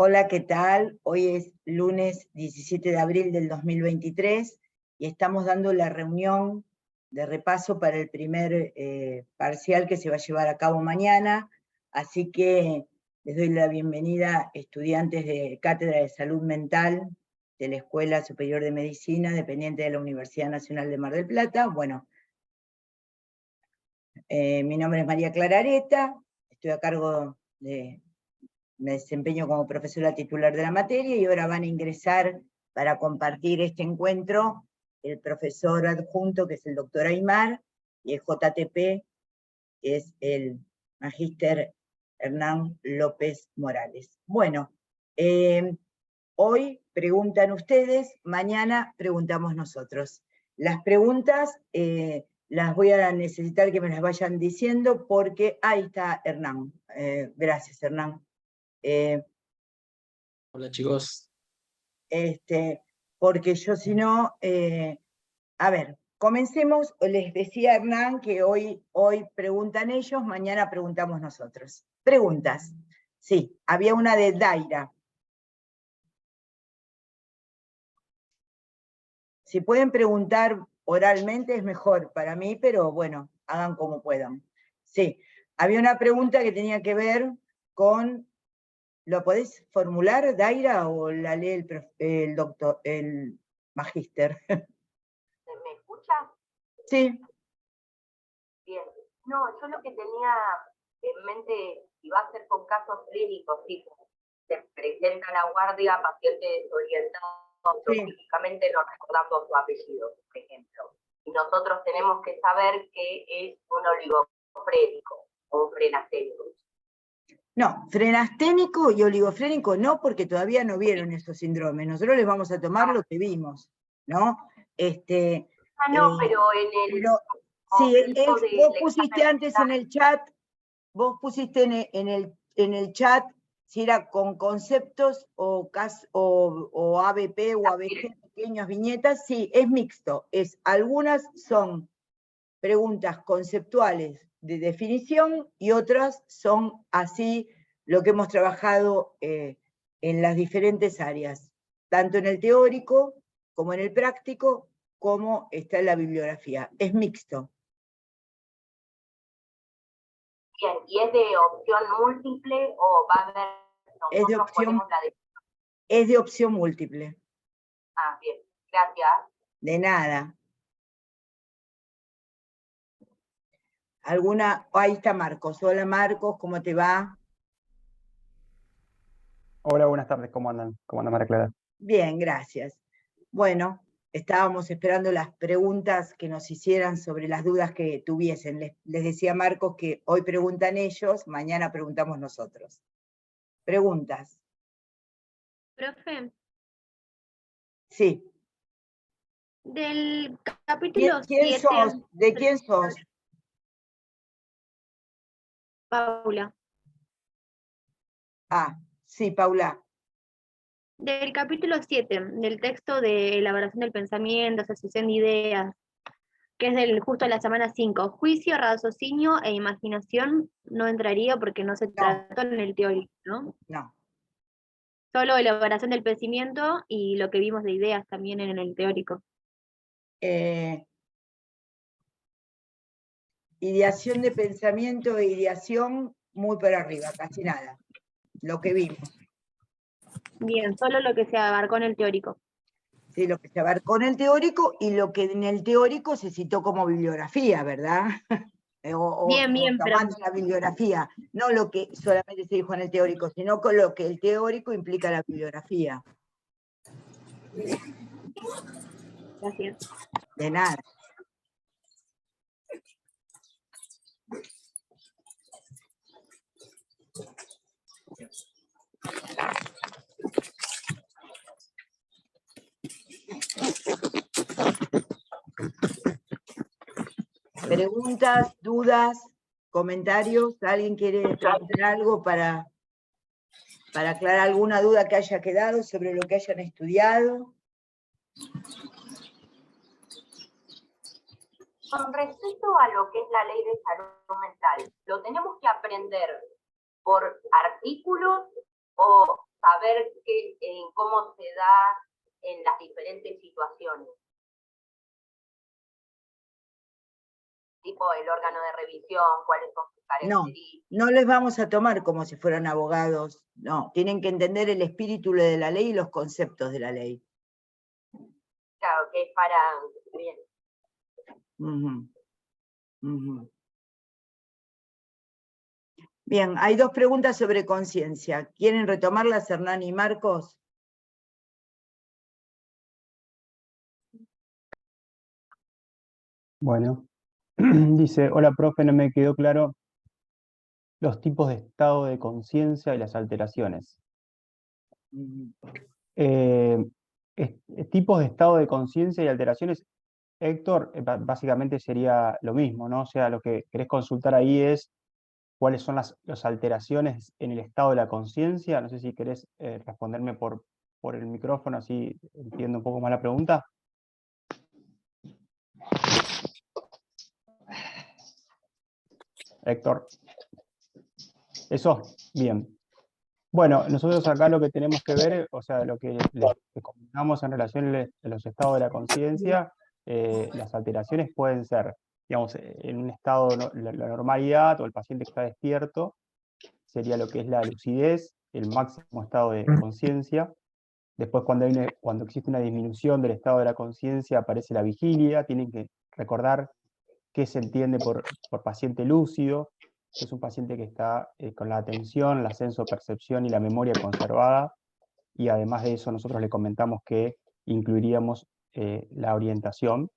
Hola, ¿qué tal? Hoy es lunes 17 de abril del 2023 y estamos dando la reunión de repaso para el primer parcial que se va a llevar a cabo mañana, así que les doy la bienvenida estudiantes de Cátedra de Salud Mental de la Escuela Superior de Medicina, dependiente de la Universidad Nacional de Mar del Plata. Bueno, mi nombre es María Clara Areta, estoy a cargo me desempeño como profesora titular de la materia y ahora van a ingresar para compartir este encuentro el profesor adjunto, que es el doctor Aymar, y el JTP, que es el magíster Hernán López Morales. Bueno, hoy preguntan ustedes, mañana preguntamos nosotros. Las preguntas las voy a necesitar que me las vayan diciendo porque ahí está Hernán. Gracias, Hernán. Hola chicos. Porque yo si no, a ver, comencemos. Les decía Hernán que hoy preguntan ellos, mañana preguntamos nosotros. Preguntas. Sí, había una de Daira. Si pueden preguntar oralmente es mejor para mí, pero bueno, hagan como puedan. Sí, había una pregunta que tenía que ver con... ¿Lo podés formular, Daira, o la lee el doctor, el magíster? ¿Me escucha? Sí. Bien. No, yo lo que tenía en mente iba a ser con casos clínicos, tipo, se presenta la guardia, paciente desorientado, Sí. científicamente no recordando su apellido, por ejemplo. Y nosotros tenemos que saber que es un oligofrénico o un frenasténico. No, frenasténico y oligofrénico no, porque todavía no vieron esos síndromes. Nosotros les vamos a tomar lo que vimos, ¿no? No, pero en el... Pero, sí, vos pusiste antes en el chat, vos pusiste en el chat si era con conceptos o ABP o ABG, pequeñas viñetas. Sí, es mixto. Algunas son preguntas conceptuales de definición y otras son así lo que hemos trabajado en las diferentes áreas, tanto en el teórico como en el práctico, como está en la bibliografía. Es mixto. Bien, ¿y es de opción múltiple o va a haber... Es de opción múltiple. Ah, bien, gracias. De nada. Ahí está Marcos. Hola Marcos, ¿cómo te va? Hola, buenas tardes, ¿cómo andan? ¿Cómo anda María Clara? Bien, gracias. Bueno, estábamos esperando las preguntas que nos hicieran sobre las dudas que tuviesen. Les decía a Marcos que hoy preguntan ellos, mañana preguntamos nosotros. Preguntas. Profe. Sí. Del capítulo 7... sos? ¿De quién sos? Paula. Ah, sí, Paula. Del capítulo 7, del texto de elaboración del pensamiento, asociación de ideas, que es justo la semana 5. Juicio, raciocinio e imaginación no entraría porque no se trató en el teórico, ¿no? No. Solo elaboración del pensamiento y lo que vimos de ideas también en el teórico. Ideación de pensamiento e ideación muy por arriba, casi nada. Lo que vimos. Bien, solo lo que se abarcó en el teórico. Sí, lo que se abarcó en el teórico y lo que en el teórico se citó como bibliografía, ¿verdad? Bien, tomando la bibliografía, no lo que solamente se dijo en el teórico, sino con lo que el teórico implica la bibliografía. Gracias. De nada. Preguntas, dudas, comentarios. ¿Alguien quiere preguntar algo para aclarar alguna duda que haya quedado sobre lo que hayan estudiado? Con respecto a lo que es la ley de salud mental, ¿lo tenemos que aprender por artículos o saber cómo se da en las diferentes situaciones. Tipo el órgano de revisión, cuáles son sus características. No les vamos a tomar como si fueran abogados, no, tienen que entender el espíritu de la ley y los conceptos de la ley. Claro, que es para... Bien. Bien, hay dos preguntas sobre conciencia. ¿Quieren retomarlas, Hernán y Marcos? Bueno, dice, hola profe, no me quedó claro los tipos de estado de conciencia y las alteraciones. Tipos de estado de conciencia y alteraciones, Héctor, básicamente sería lo mismo, ¿no? O sea, lo que querés consultar ahí es cuáles son las alteraciones en el estado de la conciencia. No sé si querés responderme por el micrófono, así entiendo un poco más la pregunta. Héctor. Eso, bien. Bueno, nosotros acá lo que tenemos que ver, o sea, lo que les comentamos en relación a los estados de la conciencia, las alteraciones pueden ser, digamos, en un estado, la normalidad o el paciente que está despierto, sería lo que es la lucidez, el máximo estado de conciencia. Después, cuando existe una disminución del estado de la conciencia, aparece la vigilia. Tienen que recordar qué se entiende por paciente lúcido. Es un paciente que está con la atención, la sensopercepción y la memoria conservada, y además de eso nosotros le comentamos que incluiríamos la orientación.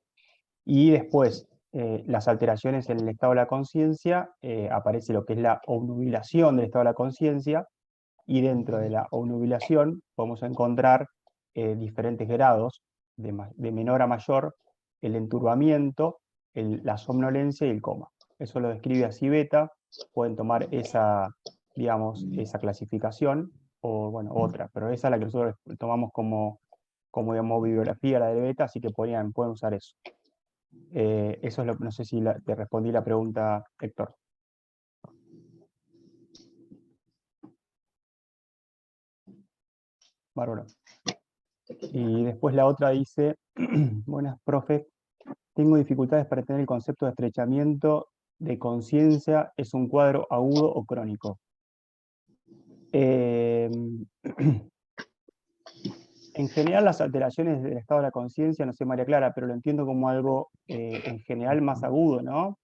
Y después, las alteraciones en el estado de la conciencia, aparece lo que es la obnubilación del estado de la conciencia, y dentro de la obnubilación podemos encontrar diferentes grados, de menor a mayor, el enturbamiento, la somnolencia y el coma. Eso lo describe así Beta. Pueden tomar esa, digamos, esa clasificación, o bueno, otra, pero esa es la que nosotros tomamos como digamos, bibliografía, la de Beta, así que pueden usar eso. Eso es no sé si te respondí la pregunta, Héctor. Bárbaro. Y después la otra dice, buenas, profe, tengo dificultades para entender el concepto de estrechamiento de conciencia, ¿es un cuadro agudo o crónico? En general, las alteraciones del estado de la conciencia, no sé, María Clara, pero lo entiendo como algo en general más agudo, ¿no?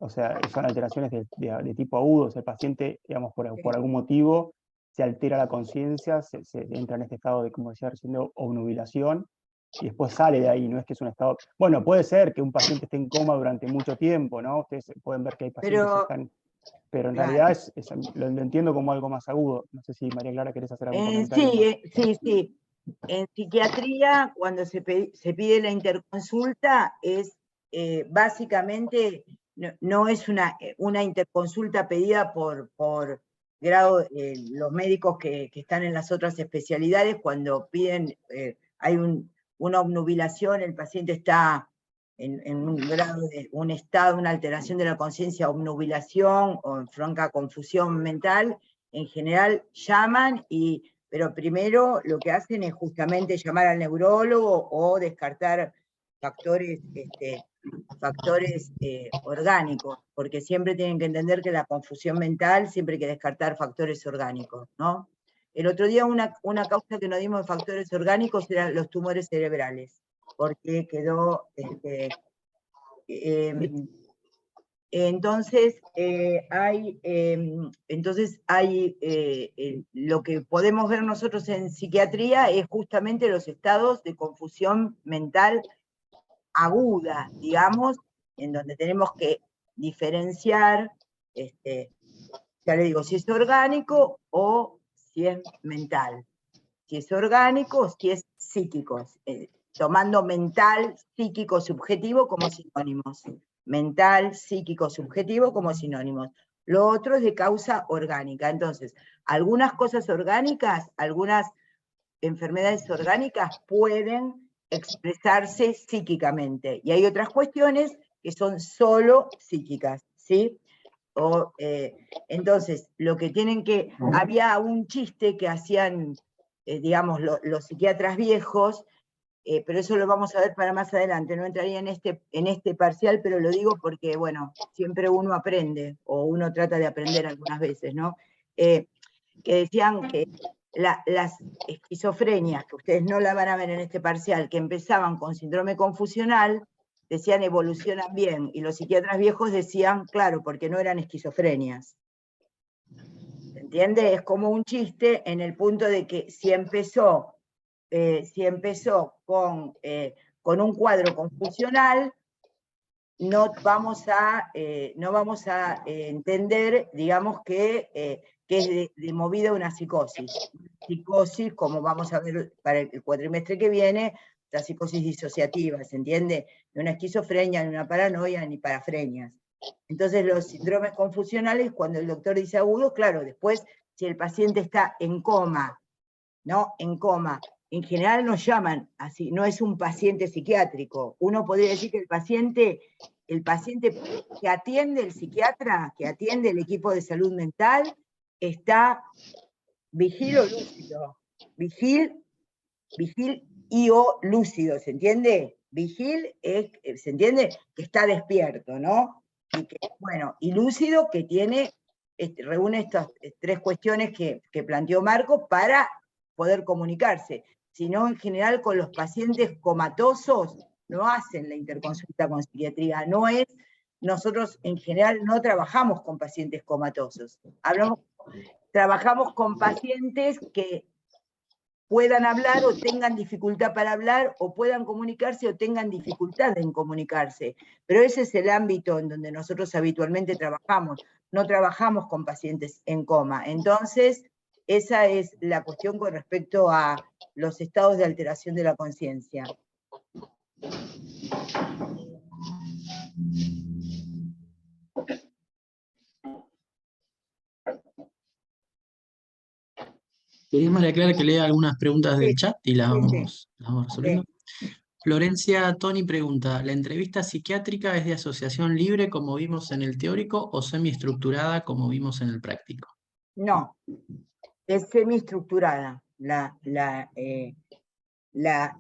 O sea, son alteraciones de tipo agudo. O sea, el paciente, digamos, por algún motivo, se altera la conciencia, se entra en este estado de, como decía recién, obnubilación, y después sale de ahí. No es que es un estado... Bueno, puede ser que un paciente esté en coma durante mucho tiempo, ¿no? Ustedes pueden ver que hay pacientes que están... Pero en realidad lo entiendo como algo más agudo. No sé si, María Clara, querés hacer algún comentario. Sí. En psiquiatría, cuando se pide la interconsulta, es básicamente, no es una interconsulta pedida por grado, los médicos que están en las otras especialidades. Cuando piden, hay una obnubilación, el paciente está en un grado de un estado, una alteración de la conciencia, obnubilación o en franca confusión mental, en general llaman, pero primero lo que hacen es justamente llamar al neurólogo o descartar factores orgánicos, porque siempre tienen que entender que la confusión mental siempre hay que descartar factores orgánicos, ¿no? El otro día una causa que nos dimos de factores orgánicos eran los tumores cerebrales, porque quedó... entonces hay lo que podemos ver nosotros en psiquiatría es justamente los estados de confusión mental aguda, digamos, en donde tenemos que diferenciar, ya le digo, si es orgánico o si es mental. Si es orgánico, si es psíquico, tomando mental, psíquico, subjetivo como sinónimos. Mental, psíquico, subjetivo como sinónimos. Lo otro es de causa orgánica. Entonces, algunas cosas orgánicas, algunas enfermedades orgánicas pueden expresarse psíquicamente. Y hay otras cuestiones que son solo psíquicas, ¿sí? Entonces, lo que tienen que... Había un chiste que hacían, digamos, los psiquiatras viejos, pero eso lo vamos a ver para más adelante, no entraría en este parcial, pero lo digo porque, bueno, siempre uno aprende, o uno trata de aprender algunas veces, ¿no? Que decían que las esquizofrenias, que ustedes no la van a ver en este parcial, que empezaban con síndrome confusional, decían evolucionan bien, y los psiquiatras viejos decían, claro, porque no eran esquizofrenias. ¿Se entiende? Es como un chiste en el punto de que si empezó con un cuadro confusional, no vamos a entender, digamos, que es de movida una psicosis. Psicosis, como vamos a ver para el cuatrimestre que viene, la psicosis disociativa, ¿se entiende? Ni una esquizofrenia, ni una paranoia, ni parafrenias. Entonces los síndromes confusionales, cuando el doctor dice agudo, claro, después, si el paciente está en coma, ¿no? En coma, en general nos llaman así, no es un paciente psiquiátrico. Uno podría decir que el paciente que atiende el psiquiatra, que atiende el equipo de salud mental, está vigil o lúcido. Vigil y o lúcido, ¿se entiende? Vigil se entiende que está despierto, ¿no? Y que, bueno, y lúcido que reúne estas tres cuestiones que planteó Marco para poder comunicarse. Si no, en general, con los pacientes comatosos no hacen la interconsulta con psiquiatría. Nosotros en general no trabajamos con pacientes comatosos. Trabajamos con pacientes que puedan hablar o tengan dificultad para hablar, o puedan comunicarse o tengan dificultad en comunicarse. Pero ese es el ámbito en donde nosotros habitualmente trabajamos. No trabajamos con pacientes en coma. Entonces, esa es la cuestión con respecto a los estados de alteración de la conciencia. ¿Querés, María Clara, que lea algunas preguntas del chat y las vamos resolviendo? Florencia Toni pregunta, ¿la entrevista psiquiátrica es de asociación libre como vimos en el teórico o semiestructurada como vimos en el práctico? No, es semiestructurada la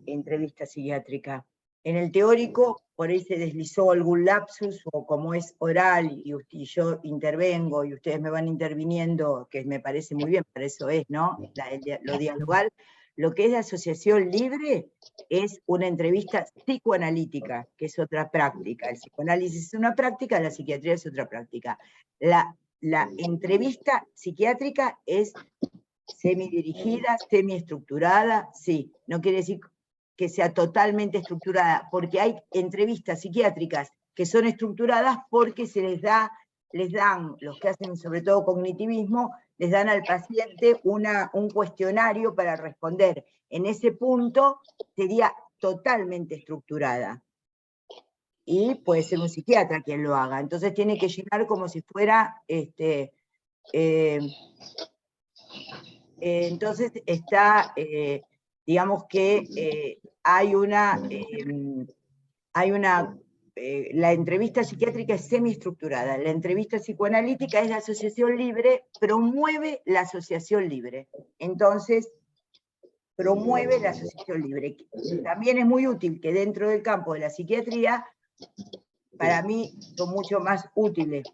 entrevista psiquiátrica. En el teórico, por ahí se deslizó algún lapsus, o como es oral y yo intervengo y ustedes me van interviniendo, que me parece muy bien, para eso es, ¿no? Lo dialogal. Lo que es de asociación libre es una entrevista psicoanalítica, que es otra práctica. El psicoanálisis es una práctica, la psiquiatría es otra práctica. La entrevista psiquiátrica es semidirigida, semiestructurada, sí. No quiere decir que sea totalmente estructurada, porque hay entrevistas psiquiátricas que son estructuradas porque les dan, los que hacen sobre todo cognitivismo, les dan al paciente un cuestionario para responder. En ese punto sería totalmente estructurada. Y puede ser un psiquiatra quien lo haga. Entonces tiene que llenar como si fuera... entonces está, digamos que la entrevista psiquiátrica es semiestructurada, la entrevista psicoanalítica es la asociación libre, promueve la asociación libre. Entonces, promueve la asociación libre. También es muy útil que dentro del campo de la psiquiatría, para mí son mucho más útiles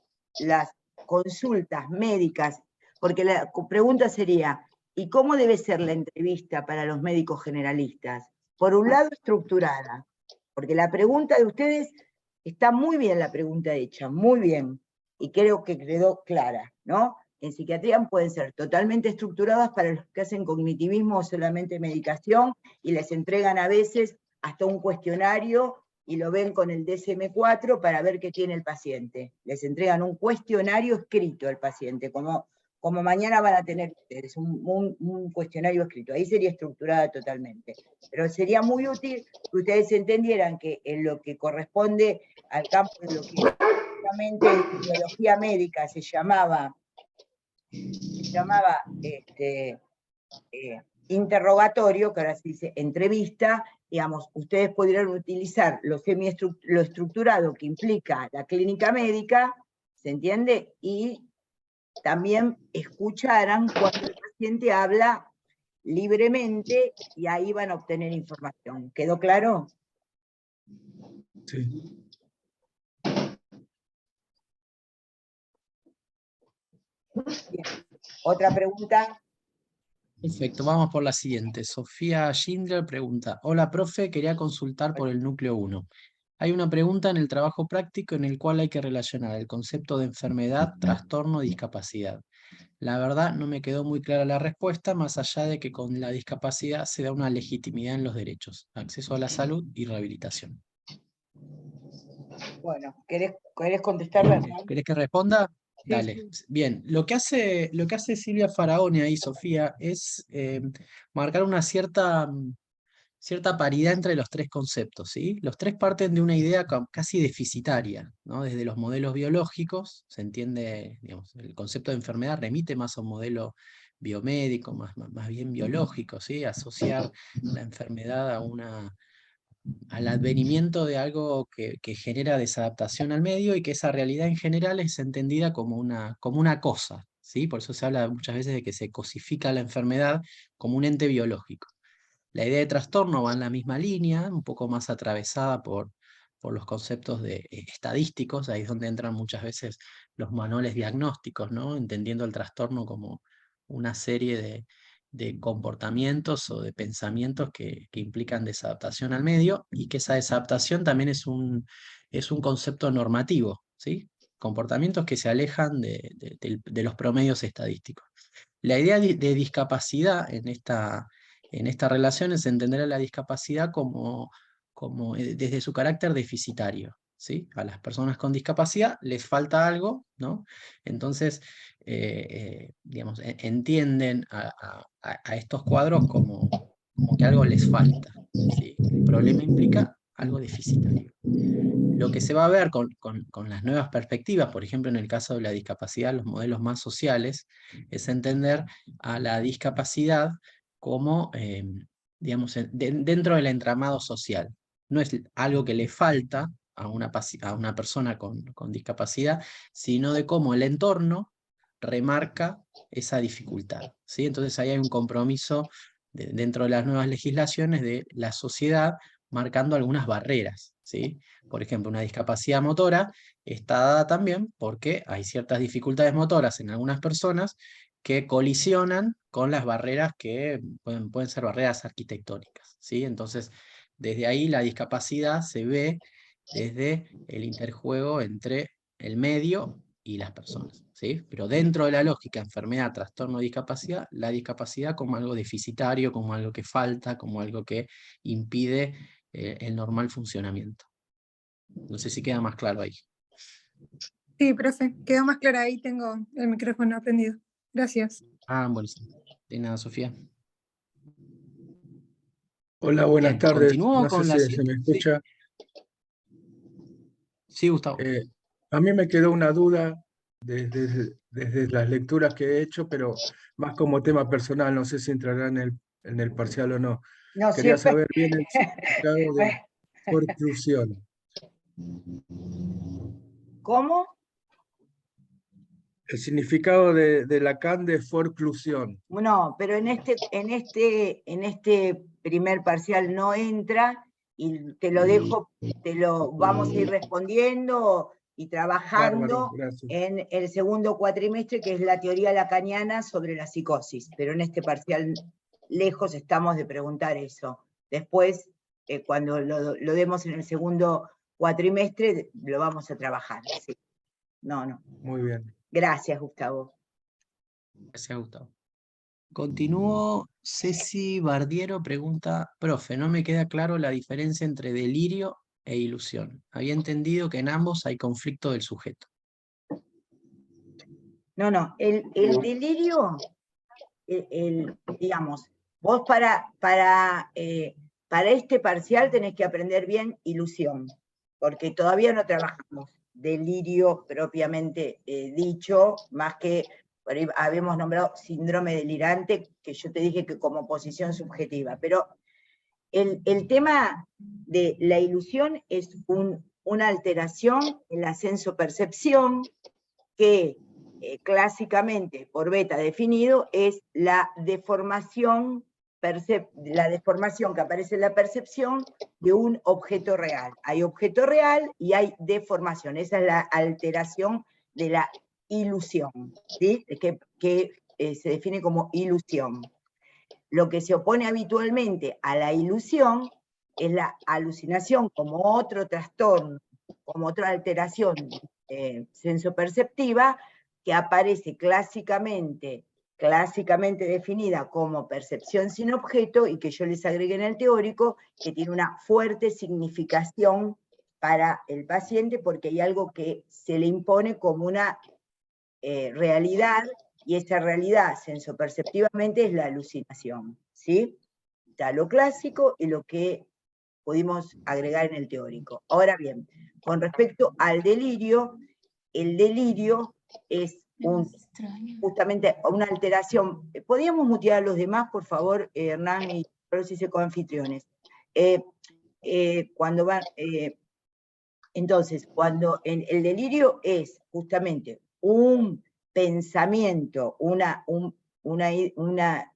las consultas médicas, porque la pregunta sería, ¿y cómo debe ser la entrevista para los médicos generalistas? Por un lado, estructurada, porque la pregunta de ustedes, está muy bien la pregunta hecha, muy bien, y creo que quedó clara, ¿no? En psiquiatría pueden ser totalmente estructuradas para los que hacen cognitivismo o solamente medicación, y les entregan a veces hasta un cuestionario, y lo ven con el DSM-4 para ver qué tiene el paciente. Les entregan un cuestionario escrito al paciente, como mañana van a tener ustedes, un cuestionario escrito. Ahí sería estructurada totalmente. Pero sería muy útil que ustedes entendieran que en lo que corresponde al campo de lo que justamente en biología médica se llamaba interrogatorio, que ahora se dice entrevista, digamos, ustedes podrían utilizar lo estructurado que implica la clínica médica ¿se entiende? Y también escucharan cuando el paciente habla libremente y ahí van a obtener información. ¿Quedó claro? Sí. Bien. ¿Otra pregunta? Perfecto, vamos por la siguiente. Sofía Schindler pregunta, hola profe, quería consultar por el núcleo 1. Hay una pregunta en el trabajo práctico en el cual hay que relacionar el concepto de enfermedad, trastorno, discapacidad. La verdad no me quedó muy clara la respuesta, más allá de que con la discapacidad se da una legitimidad en los derechos, acceso a la salud y rehabilitación. Bueno, ¿querés contestarla? ¿Querés que responda? Sí, Dale. Bien, lo que hace Silvia Faraone ahí, Sofía, es marcar una cierta paridad entre los tres conceptos, ¿sí? Los tres parten de una idea casi deficitaria, ¿no? Desde los modelos biológicos, se entiende, digamos, el concepto de enfermedad remite más a un modelo biomédico, más bien biológico, ¿sí? Asociar la enfermedad al advenimiento de algo que genera desadaptación al medio y que esa realidad en general es entendida como una cosa, ¿sí? Por eso se habla muchas veces de que se cosifica la enfermedad como un ente biológico. La idea de trastorno va en la misma línea, un poco más atravesada por los conceptos estadísticos, ahí es donde entran muchas veces los manuales diagnósticos, ¿no? Entendiendo el trastorno como una serie de comportamientos o de pensamientos que implican desadaptación al medio, y que esa desadaptación también es un concepto normativo, ¿sí? Comportamientos que se alejan de los promedios estadísticos. La idea de discapacidad en esta relación es entender a la discapacidad como desde su carácter deficitario, ¿sí? A las personas con discapacidad les falta algo, ¿no? Entonces, digamos, entienden a estos cuadros como que algo les falta, ¿sí? El problema implica algo deficitario. Lo que se va a ver con las nuevas perspectivas, por ejemplo, en el caso de la discapacidad, los modelos más sociales, es entender a la discapacidad como, digamos, dentro del entramado social. No es algo que le falta a una persona con discapacidad, sino de cómo el entorno remarca esa dificultad, ¿sí? Entonces ahí hay un compromiso dentro de las nuevas legislaciones de la sociedad marcando algunas barreras, ¿sí? Por ejemplo, una discapacidad motora está dada también porque hay ciertas dificultades motoras en algunas personas que colisionan con las barreras que pueden ser barreras arquitectónicas, ¿sí? Entonces, desde ahí la discapacidad se ve desde el interjuego entre el medio y las personas, ¿sí? Pero dentro de la lógica enfermedad, trastorno, discapacidad, la discapacidad como algo deficitario, como algo que falta, como algo que impide el normal funcionamiento. No sé si queda más claro ahí. Sí, profe, quedó más claro ahí, tengo el micrófono prendido. Gracias. Buenísimo. De nada, Sofía. Hola, buenas Bien, tardes. continúo No sé con la si se me escucha. Sí, Gustavo. A mí me quedó una duda desde las lecturas que he hecho, pero más como tema personal, no sé si entrará en el parcial o no. No, Quería siempre. saber bien el significado de forclusión. ¿Cómo? El significado de Lacan de forclusión. No, pero en este primer parcial no entra, y te lo dejo, vamos a ir respondiendo y Bárbaro, trabajando gracias. en el segundo cuatrimestre, que es la teoría lacaniana sobre la psicosis, pero en este parcial lejos estamos de preguntar eso. Después, cuando lo demos en el segundo cuatrimestre, lo vamos a trabajar. Sí. No. Muy bien. Gracias, Gustavo. Gracias, Gustavo. Continúo. Ceci Bardiero pregunta, profe, no me queda claro la diferencia entre delirio e ilusión. Había entendido que en ambos hay conflicto del sujeto. No, el delirio, digamos, vos para este parcial tenés que aprender bien ilusión, porque todavía no trabajamos delirio propiamente dicho, más que por ahí habíamos nombrado síndrome delirante, que yo te dije que como posición subjetiva, pero el tema de la ilusión es una alteración en la sensopercepción que clásicamente por beta definido es la deformación que aparece en la percepción de un objeto real. Hay objeto real y hay deformación. Esa es la alteración de la ilusión, ¿sí? que se define como ilusión. Lo que se opone habitualmente a la ilusión es la alucinación como otro trastorno, como otra alteración sensoperceptiva que aparece clásicamente definida como percepción sin objeto y que yo les agregué en el teórico, que tiene una fuerte significación para el paciente porque hay algo que se le impone como una realidad, y esa realidad sensoperceptivamente es la alucinación, ¿sí? Está lo clásico y lo que pudimos agregar en el teórico. Ahora bien, con respecto al delirio, el delirio es justamente una alteración. ¿Podríamos mutear a los demás, por favor, Hernán y los coanfitriones? Entonces, cuando el delirio es justamente un pensamiento,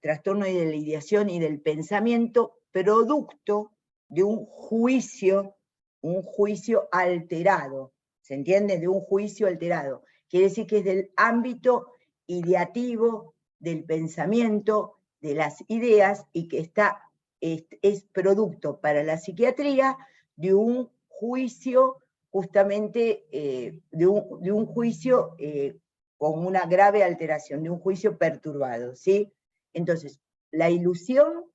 trastorno de la ideación y del pensamiento producto de un juicio alterado, ¿se entiende? De un juicio alterado. Quiere decir que es del ámbito ideativo, del pensamiento, de las ideas, y que es producto para la psiquiatría de un juicio justamente de un juicio con una grave alteración, de un juicio perturbado, ¿sí? Entonces, la ilusión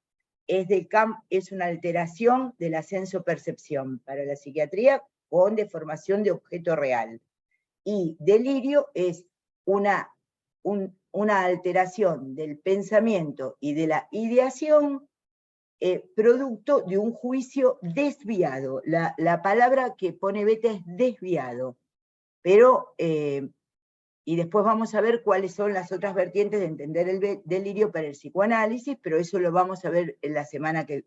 es una alteración de la sensopercepción para la psiquiatría con deformación de objeto real. Y delirio es una alteración del pensamiento y de la ideación producto de un juicio desviado. La palabra que pone Beta es desviado, pero, y después vamos a ver cuáles son las otras vertientes de entender el delirio para el psicoanálisis, pero eso lo vamos a ver en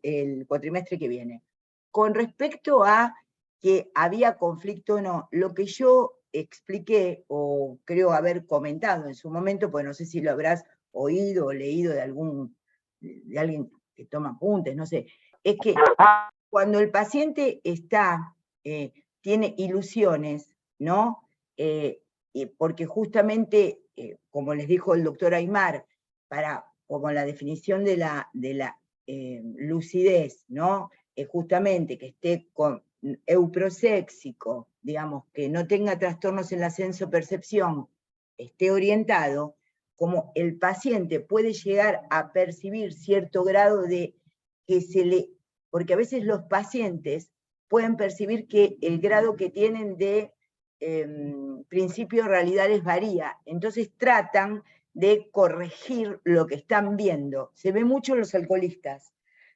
el cuatrimestre que viene. Con respecto a que había conflicto o no, lo que yo expliqué, o creo haber comentado en su momento, pues no sé si lo habrás oído o leído de alguien que toma apuntes, no sé, es que cuando el paciente tiene ilusiones, ¿no? Porque justamente, como les dijo el doctor Aymar, como la definición de la lucidez, ¿no? Justamente que esté euproséxico, digamos, que no tenga trastornos en la sensopercepción, esté orientado, como el paciente puede llegar a percibir cierto grado de porque a veces los pacientes pueden percibir que el grado que tienen de principio de realidad les varía, entonces tratan de corregir lo que están viendo. Se ve mucho en los alcoholistas.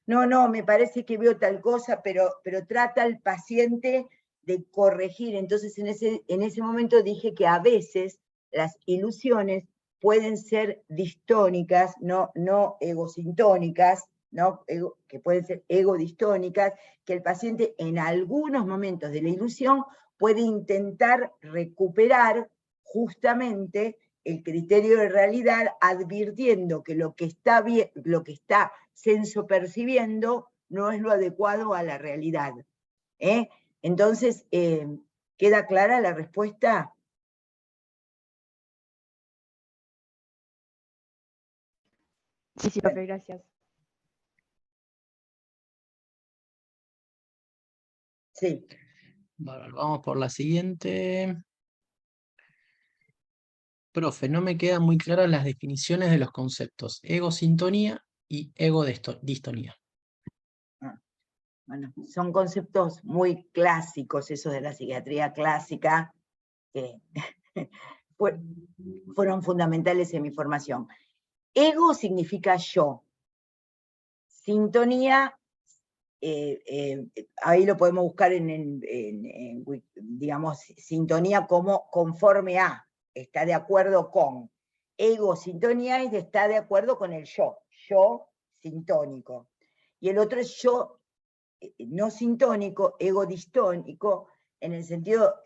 No, me parece que veo tal cosa, pero trata al paciente de corregir. Entonces en ese momento dije que a veces las ilusiones pueden ser distónicas, no egosintónicas, ¿no? Que pueden ser egodistónicas, que el paciente en algunos momentos de la ilusión puede intentar recuperar justamente el criterio de realidad, advirtiendo que lo que está sensopercibiendo no es lo adecuado a la realidad. Entonces, ¿queda clara la respuesta? Sí, profe, gracias. Sí. Vamos por la siguiente. Profe, no me quedan muy claras las definiciones de los conceptos egosintonía y egodistonía. Bueno, son conceptos muy clásicos, esos de la psiquiatría clásica, que fueron fundamentales en mi formación. Ego significa yo. Sintonía, ahí lo podemos buscar digamos, sintonía como conforme a, está de acuerdo con. Ego, sintonía es está de acuerdo con el yo sintónico. Y el otro es yo no sintónico, egodistónico, en el sentido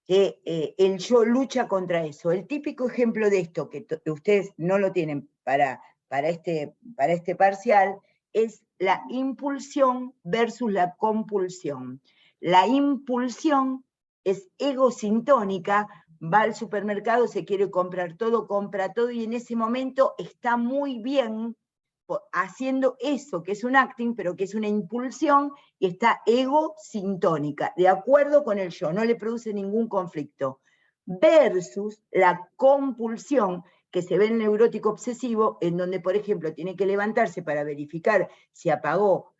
que el yo lucha contra eso. El típico ejemplo de esto, que ustedes no lo tienen para este parcial, es la impulsión versus la compulsión. La impulsión es egosintónica, va al supermercado, se quiere comprar todo, compra todo, y en ese momento está muy bien haciendo eso, que es un acting, pero que es una impulsión, y está egosintónica, de acuerdo con el yo, no le produce ningún conflicto. Versus la compulsión, que se ve en el neurótico obsesivo, en donde, por ejemplo, tiene que levantarse para verificar si apagó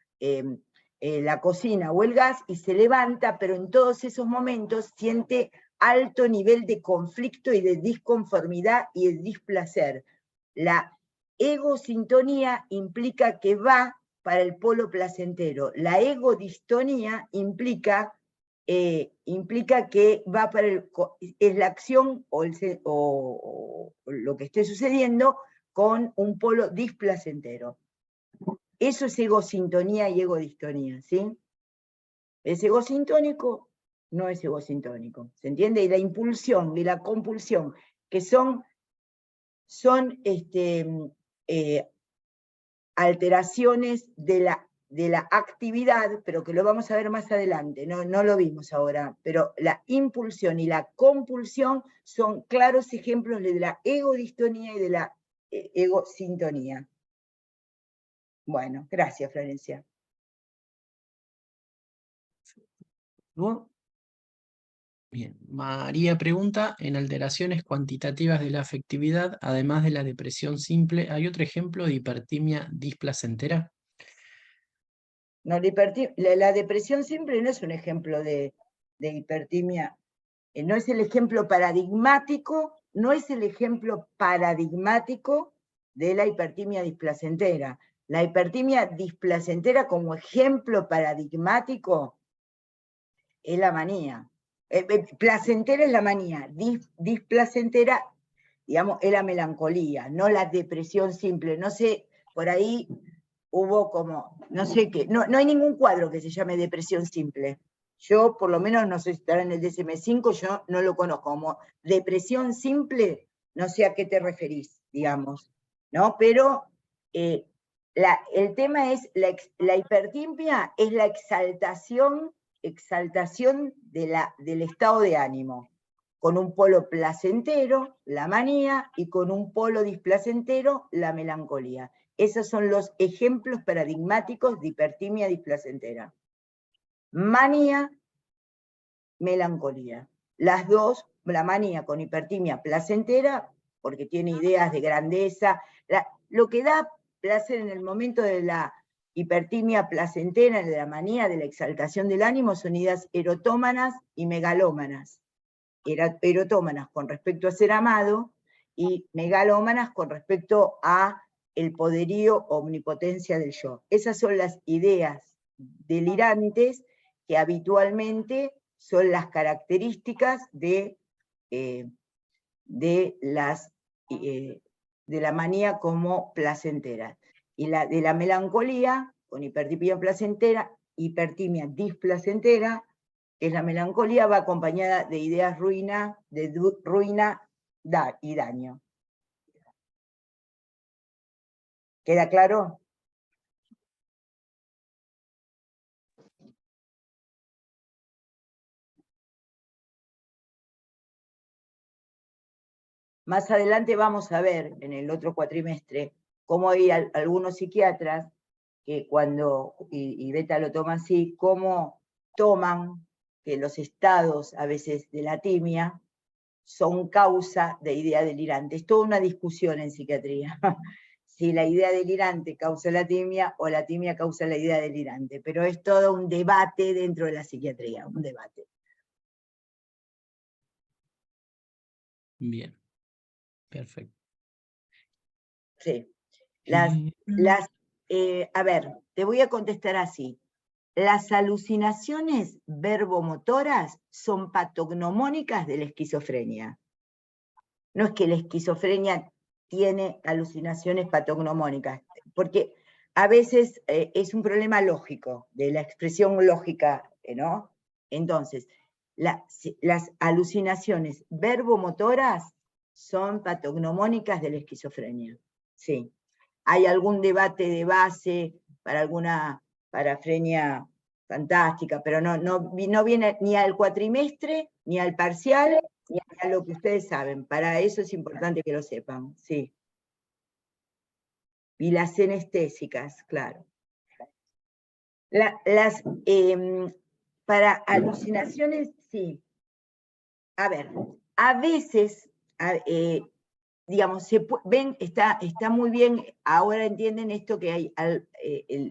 la cocina o el gas, y se levanta, pero en todos esos momentos siente alto nivel de conflicto y de disconformidad y de displacer. La egosintonía implica que va para el polo placentero. La egodistonía implica que va para es la acción o lo que esté sucediendo con un polo displacentero. Eso es egosintonía y egodistonía, ¿sí? ¿Es egosintónico? No es egosintónico, ¿se entiende? Y la impulsión y la compulsión, que son alteraciones de la actividad, pero que lo vamos a ver más adelante, no lo vimos ahora, pero la impulsión y la compulsión son claros ejemplos de la egodistonía y de la egosintonía. Bueno, gracias, Florencia. Bien, María pregunta, en alteraciones cuantitativas de la afectividad, además de la depresión simple, ¿hay otro ejemplo de hipertimia displacentera? No, la depresión simple no es un ejemplo de hipertimia, no es el ejemplo paradigmático, de la hipertimia displacentera. La hipertimia displacentera como ejemplo paradigmático es la manía. Placentera es la manía, displacentera, digamos, es la melancolía, no la depresión simple. No sé, por ahí hubo como, no sé qué, no hay ningún cuadro que se llame depresión simple. Yo, por lo menos, no sé si estará en el DSM-5, yo no lo conozco como depresión simple, no sé a qué te referís, digamos, ¿no? Pero el tema es, la hipertimia es la exaltación del estado de ánimo, con un polo placentero, la manía, y con un polo displacentero, la melancolía. Esos son los ejemplos paradigmáticos de hipertimia displacentera. Manía, melancolía. Las dos, la manía con hipertimia placentera, porque tiene ideas de grandeza. Lo que da placer en el momento de la hipertimia placentera, de la manía, de la exaltación del ánimo, son ideas erotómanas y megalómanas. Erotómanas con respecto a ser amado y megalómanas con respecto a el poderío, omnipotencia del yo. Esas son las ideas delirantes que habitualmente son las características de la manía como placentera. Y de la melancolía, con hipertimia placentera, hipertimia displacentera, es la melancolía, va acompañada de ideas ruina y daño. ¿Queda claro? Más adelante vamos a ver, en el otro cuatrimestre, cómo hay algunos psiquiatras que cuando, y Beta lo toma así, cómo toman que los estados a veces de la timia son causa de idea delirante. Es toda una discusión en psiquiatría, si la idea delirante causa la timia o la timia causa la idea delirante, pero es todo un debate dentro de la psiquiatría, un debate. Bien, perfecto. Sí. A ver, te voy a contestar así. Las alucinaciones verbomotoras son patognomónicas de la esquizofrenia. No es que la esquizofrenia tiene alucinaciones patognomónicas, porque a veces es un problema lógico, de la expresión lógica, ¿no? Entonces, las alucinaciones verbomotoras son patognomónicas de la esquizofrenia. Sí. Hay algún debate de base para alguna parafrenia fantástica, pero no viene ni al cuatrimestre, ni al parcial, ni a lo que ustedes saben. Para eso es importante que lo sepan, sí. Y las senestésicas, claro. Para alucinaciones, sí. A ver, a veces, digamos, ven, está muy bien, ahora entienden esto que hay,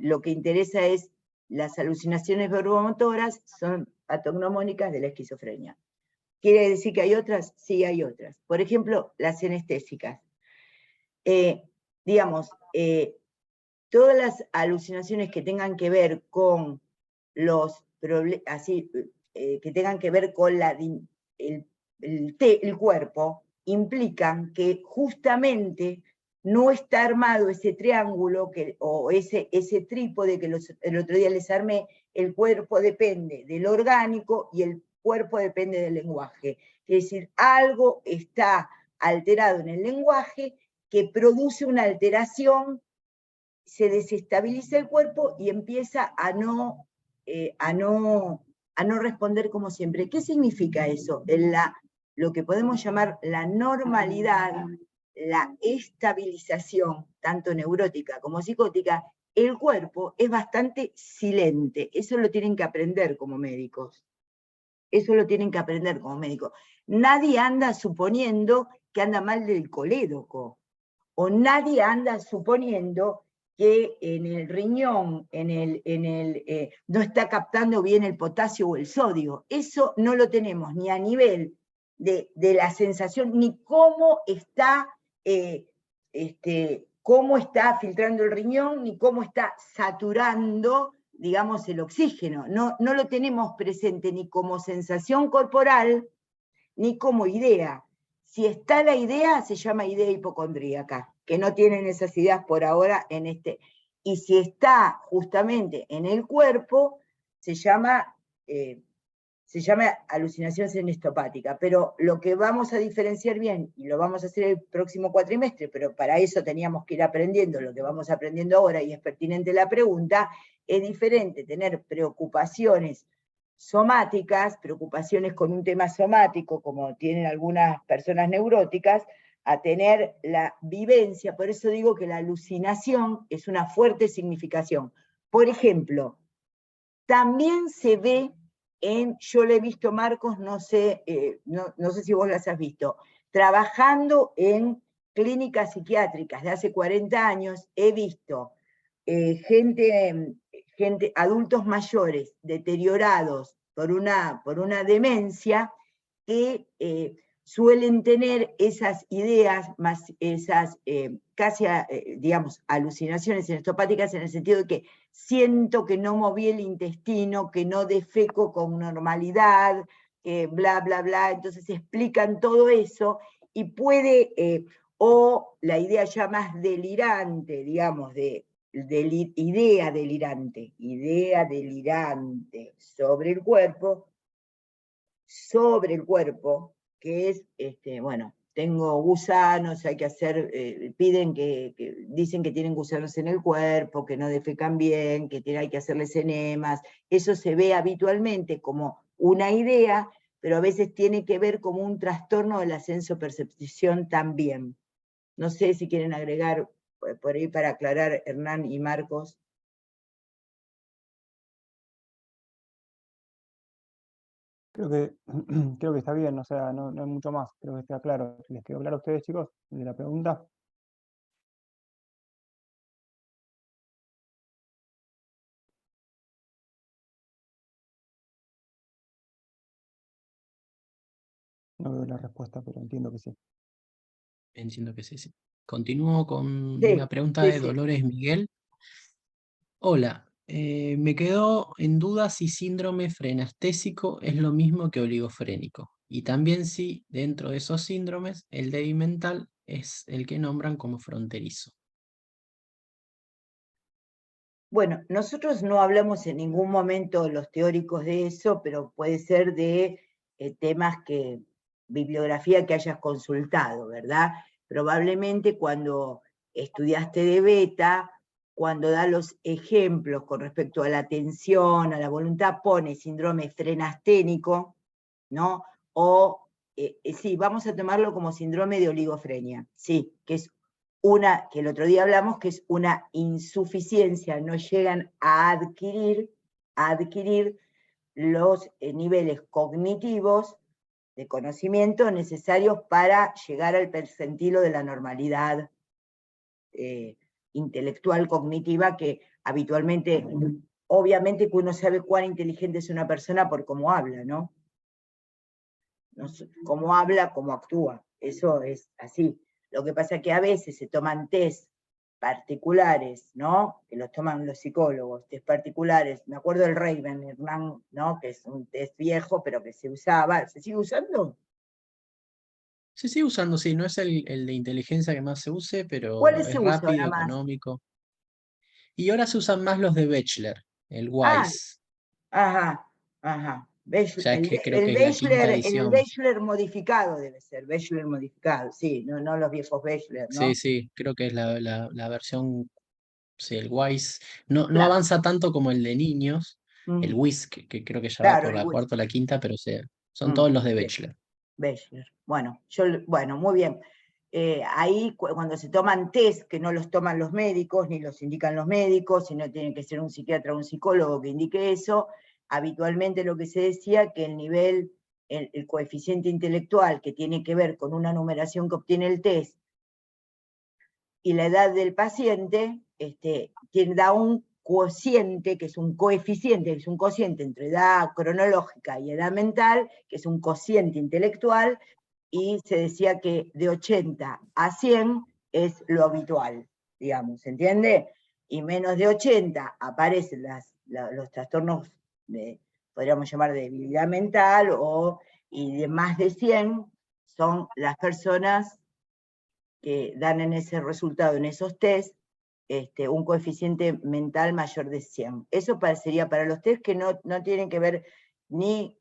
lo que interesa es las alucinaciones verbomotoras son patognomónicas de la esquizofrenia. ¿Quiere decir que hay otras? Sí, hay otras. Por ejemplo, las senestésicas. Digamos, todas las alucinaciones que tengan que ver con los problemas, que tengan que ver con el cuerpo, implican que justamente no está armado ese triángulo o ese trípode que el otro día les armé. El cuerpo depende del orgánico y el cuerpo depende del lenguaje. Es decir, algo está alterado en el lenguaje que produce una alteración, se desestabiliza el cuerpo y empieza a no responder como siempre. ¿Qué significa eso? Lo que podemos llamar la normalidad, la estabilización, tanto neurótica como psicótica, el cuerpo es bastante silente. Eso lo tienen que aprender como médicos. Eso lo tienen que aprender como médicos. Nadie anda suponiendo que anda mal del colédoco, o nadie anda suponiendo que en el riñón no está captando bien el potasio o el sodio. Eso no lo tenemos ni a nivel de la sensación, ni cómo está filtrando el riñón, ni cómo está saturando, digamos, el oxígeno. No lo tenemos presente ni como sensación corporal, ni como idea. Si está la idea, se llama idea hipocondríaca, que no tienen esas ideas por ahora en este. Y si está justamente en el cuerpo, se llama alucinación senestopática. Pero lo que vamos a diferenciar bien, y lo vamos a hacer el próximo cuatrimestre, pero para eso teníamos que ir aprendiendo lo que vamos aprendiendo ahora, y es pertinente la pregunta, es diferente tener preocupaciones somáticas, preocupaciones con un tema somático, como tienen algunas personas neuróticas, a tener la vivencia. Por eso digo que la alucinación es una fuerte significación. Por ejemplo, también se ve yo le he visto, Marcos, no sé si vos las has visto, trabajando en clínicas psiquiátricas de hace 40 años, he visto adultos mayores deteriorados por una demencia que suelen tener esas ideas, más esas casi, digamos, alucinaciones senestopáticas, en el sentido de que siento que no moví el intestino, que no defeco con normalidad, que bla, bla, bla. Entonces explican todo eso y puede, o la idea ya más delirante, digamos, idea delirante sobre el cuerpo, que es, bueno, tengo gusanos, hay que hacer, dicen que tienen gusanos en el cuerpo, que no defecan bien, que hay que hacerles enemas. Eso se ve habitualmente como una idea, pero a veces tiene que ver como un trastorno de la sensopercepción también. No sé si quieren agregar por ahí para aclarar, Hernán y Marcos. Creo que está bien, o sea, no hay mucho más, creo que está claro. ¿Les quedó claro a ustedes, chicos, de la pregunta? No veo la respuesta, pero entiendo que sí. Entiendo que sí, sí. Continúo con Sí, una pregunta sí, de sí. Dolores Miguel. Hola, me quedó en duda si síndrome frenestésico es lo mismo que oligofrénico. Y también si dentro de esos síndromes el débil mental es el que nombran como fronterizo. Bueno, nosotros no hablamos en ningún momento los teóricos de eso, pero puede ser de temas bibliografía que hayas consultado, ¿verdad? Probablemente cuando estudiaste de Beta, cuando da los ejemplos con respecto a la atención, a la voluntad, pone síndrome frenasténico, ¿no? O, sí, vamos a tomarlo como síndrome de oligofrenia, sí, que es que el otro día hablamos, que es una insuficiencia, no llegan a adquirir los niveles cognitivos de conocimiento necesarios para llegar al percentilo de la normalidad intelectual cognitiva, que habitualmente, obviamente que uno sabe cuán inteligente es una persona por cómo habla, ¿no? Cómo habla, cómo actúa, eso es así. Lo que pasa es que a veces se toman test particulares, ¿no? Que los toman los psicólogos, test particulares. Me acuerdo del Raven, Hernán, ¿no? Que es un test viejo, pero que se usaba. ¿Se sigue usando? Se sigue usando, sí, no es el de inteligencia que más se use, pero ¿Cuál es se usa rápido, ahora más? económico. Y ahora se usan más los de Bachelor, el Ah, WISE. ajá. O sea, es que creo que El es la quinta Bachelor, el edición. Bachelor modificado debe ser, Bachelor modificado, sí, no los viejos Bachelor, ¿no? Sí, sí, creo que es la versión, sí, el WISE. No Claro. avanza tanto como el de niños, el Mm, WIS, que creo que ya va claro, por el la WIS. cuarta o la quinta, pero son todos los de Bien. Bachelor. Bachelor. Bueno, muy bien. Ahí cuando se toman test, que no los toman los médicos, ni los indican los médicos, sino tiene que ser un psiquiatra o un psicólogo que indique eso, habitualmente lo que se decía que el nivel, el coeficiente intelectual que tiene que ver con una numeración que obtiene el test y la edad del paciente, da un cociente, que es un coeficiente, que es un cociente entre edad cronológica y edad mental, que es un cociente intelectual, y se decía que de 80 a 100 es lo habitual, digamos, ¿se entiende? Y menos de 80 aparecen los trastornos, podríamos llamar de debilidad mental, y de más de 100 son las personas que dan en ese resultado, en esos test, un coeficiente mental mayor de 100. Eso sería para los test que no tienen que ver ni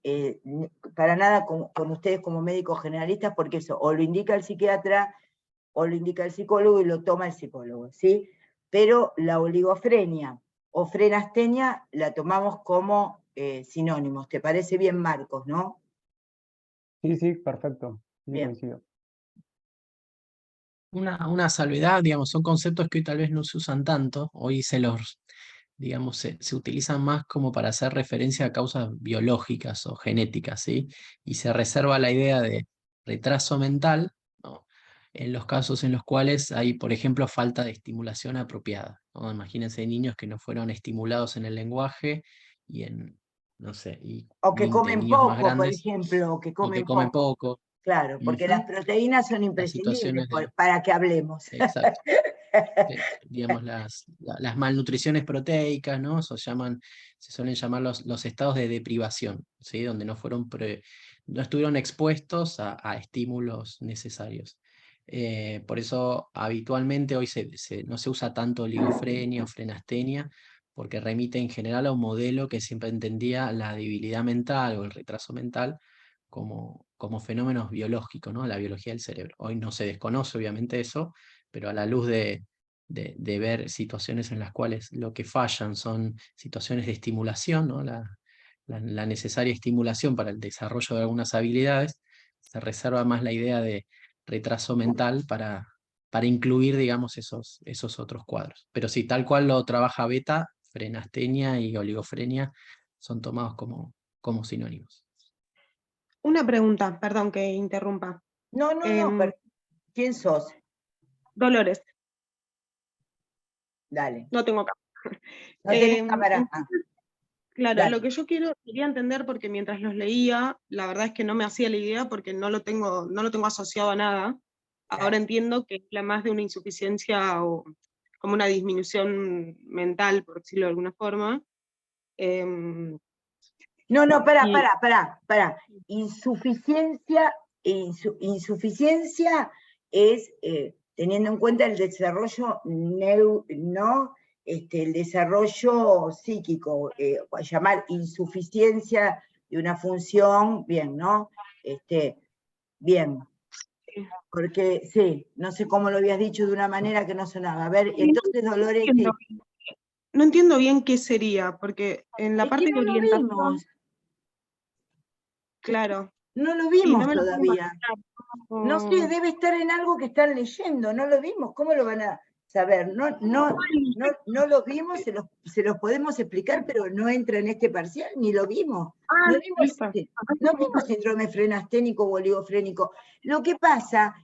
para nada con ustedes como médicos generalistas, porque eso o lo indica el psiquiatra o lo indica el psicólogo y lo toma el psicólogo, ¿sí? Pero la oligofrenia o frenastenia la tomamos como sinónimos. ¿Te parece bien, Marcos, no? Sí, perfecto. Sí, Bien. coincido. Una salvedad, digamos, son conceptos que hoy tal vez no se usan tanto, hoy digamos, se utilizan más como para hacer referencia a causas biológicas o genéticas, ¿sí? Y se reserva la idea de retraso mental, ¿no? En los casos en los cuales hay, por ejemplo, falta de estimulación apropiada, ¿no? Imagínense niños que no fueron estimulados en el lenguaje y no sé, y O que 20 comen niños más poco, por grandes, ejemplo, o que o que comen comen poco. poco. Claro, porque las Ujú. proteínas son Las imprescindibles situaciones de... para que hablemos. Exacto. Digamos, las malnutriciones proteicas, ¿no? Se suelen llamar los estados de deprivación, ¿sí? Donde no estuvieron expuestos a estímulos necesarios. Por eso habitualmente hoy no se usa tanto oligofrenia o frenastenia, porque remite en general a un modelo que siempre entendía la debilidad mental o el retraso mental como fenómenos biológicos, ¿no? La biología del cerebro. Hoy no se desconoce obviamente eso, pero a la luz de ver situaciones en las cuales lo que fallan son situaciones de estimulación, ¿no? La necesaria estimulación para el desarrollo de algunas habilidades, se reserva más la idea de retraso mental para incluir, digamos, esos otros cuadros. Pero sí, tal cual lo trabaja Beta, frenastenia y oligofrenia son tomados como sinónimos. Una pregunta, perdón que interrumpa. No, pero ¿quién sos? Dolores, Dale. no tengo cámara. No tenés cámara. Claro, dale. lo que yo quería entender, porque mientras los leía, la verdad es que no me hacía la idea porque no lo tengo asociado a nada. Ahora entiendo que habla más de una insuficiencia o como una disminución mental, por decirlo de alguna forma. No, pará. Insuficiencia es teniendo en cuenta el desarrollo el desarrollo psíquico, llamar insuficiencia de una función, bien, ¿no? Bien. Porque, sí, no sé cómo lo habías dicho de una manera que no sonaba. A ver, entonces, Dolores, sí. No entiendo bien qué sería, porque en la Es parte que de no lo orientación, vimos. claro, No lo y no vimos me lo puedo todavía. imaginar. No sé, debe estar en algo que están leyendo, no lo vimos, ¿cómo lo van a saber? No lo vimos, se los podemos explicar, pero no entra en este parcial, ni lo vimos. Listo. No vimos síndrome frenasténico o oligofrénico. Lo que pasa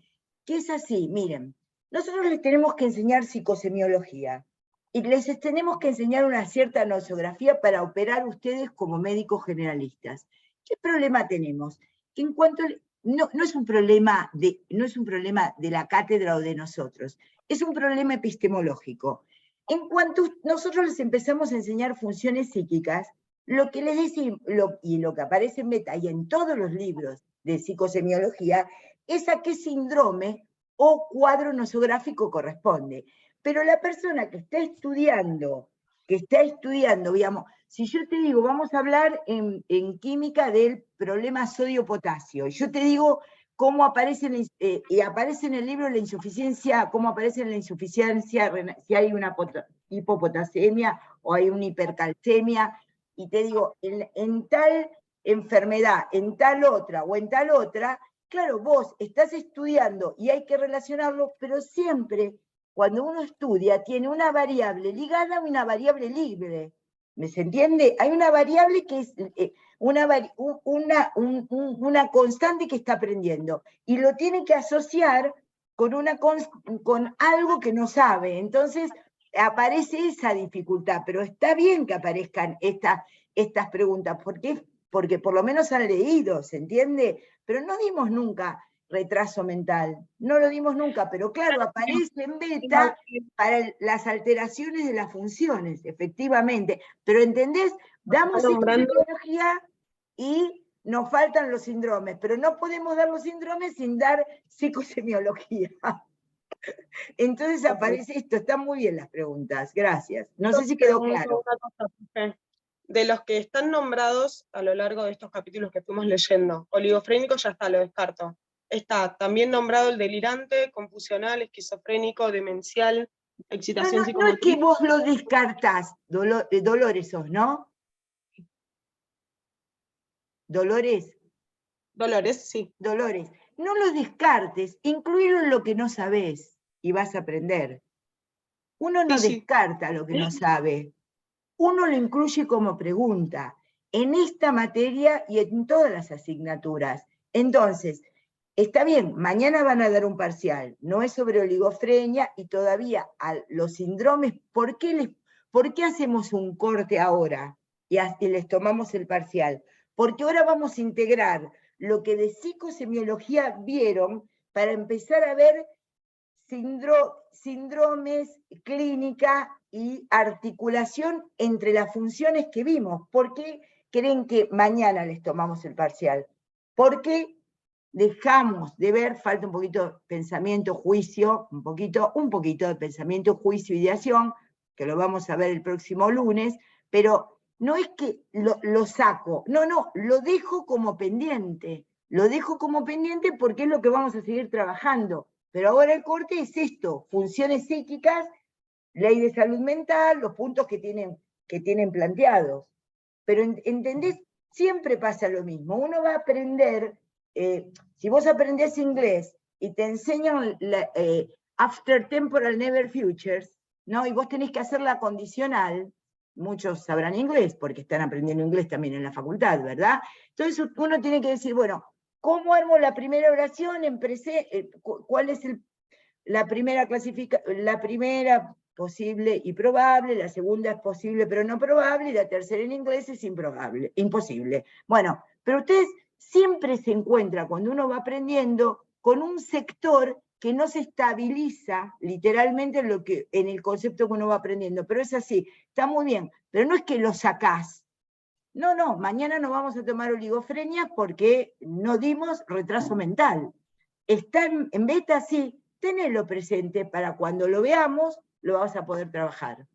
que es así, miren, nosotros les tenemos que enseñar psicosemiología y les tenemos que enseñar una cierta nosografía para operar ustedes como médicos generalistas. ¿Qué problema tenemos? Que en cuanto no es un problema de la cátedra o de nosotros, es un problema epistemológico. En cuanto nosotros les empezamos a enseñar funciones psíquicas, lo que les decimos, y lo que aparece en Beta y en todos los libros de psicosemiología, es a qué síndrome o cuadro nosográfico corresponde. Pero la persona que está estudiando, digamos, si yo te digo, vamos a hablar en química del problema sodio-potasio, y yo te digo cómo aparece, y aparece en el libro la insuficiencia, cómo aparece en la insuficiencia, si hay una hipopotasemia o hay una hipercalcemia, y te digo, en tal enfermedad, en tal otra o en tal otra, claro, vos estás estudiando y hay que relacionarlo, pero siempre cuando uno estudia tiene una variable ligada a una variable libre. ¿Me se entiende? Hay una variable que es una constante que está aprendiendo y lo tiene que asociar con algo que no sabe. Entonces aparece esa dificultad, pero está bien que aparezcan estas preguntas, porque por lo menos han leído, ¿se entiende? Pero no dimos nunca retraso mental, no lo dimos nunca, pero claro, aparece en Beta para las alteraciones de las funciones, efectivamente, pero ¿entendés? Damos psicosemiología y nos faltan los síndromes, pero no podemos dar los síndromes sin dar psicosemiología. Entonces aparece esto, están muy bien las preguntas, gracias. No sé si quedó claro. De los que están nombrados a lo largo de estos capítulos que fuimos leyendo, oligofrénico ya está, lo descarto. Está también nombrado el delirante, confusional, esquizofrénico, demencial, excitación psicomotriz. No es que vos lo descartás, Dolores sos, ¿no? Dolores. Dolores, sí. Dolores. No lo descartes, incluirlo en lo que no sabés y vas a aprender. Uno no descarta lo que no sabe, uno lo incluye como pregunta en esta materia y en todas las asignaturas. Entonces, está bien, mañana van a dar un parcial, no es sobre oligofrenia y todavía los síndromes, ¿por qué hacemos un corte ahora y les tomamos el parcial? Porque ahora vamos a integrar lo que de psicosemiología vieron para empezar a ver síndromes, clínica y articulación entre las funciones que vimos. ¿Por qué creen que mañana les tomamos el parcial? Porque dejamos de ver, falta un poquito de pensamiento, juicio, un poquito de pensamiento, juicio, ideación, que lo vamos a ver el próximo lunes, pero no es que lo saco, no, lo dejo como pendiente. Lo dejo como pendiente porque es lo que vamos a seguir trabajando. Pero ahora el corte es esto, funciones psíquicas, ley de salud mental, los puntos que tienen planteados. Pero, ¿entendés? Siempre pasa lo mismo. Uno va a aprender, si vos aprendés inglés y te enseñan after temporal never futures, ¿no? Y vos tenés que hacer la condicional, muchos sabrán inglés porque están aprendiendo inglés también en la facultad, ¿verdad? Entonces uno tiene que decir, bueno, ¿cómo armo la primera oración? ¿Cuál es la primera posible y probable, la segunda es posible pero no probable, y la tercera en inglés es imposible. Bueno, pero ustedes siempre se encuentran, cuando uno va aprendiendo, con un sector que no se estabiliza literalmente en el concepto que uno va aprendiendo, pero es así, está muy bien, pero no es que lo sacás. No, mañana no vamos a tomar oligofrenia porque no dimos retraso mental. Está en Beta, sí, tenelo presente para cuando lo veamos, lo vas a poder trabajar.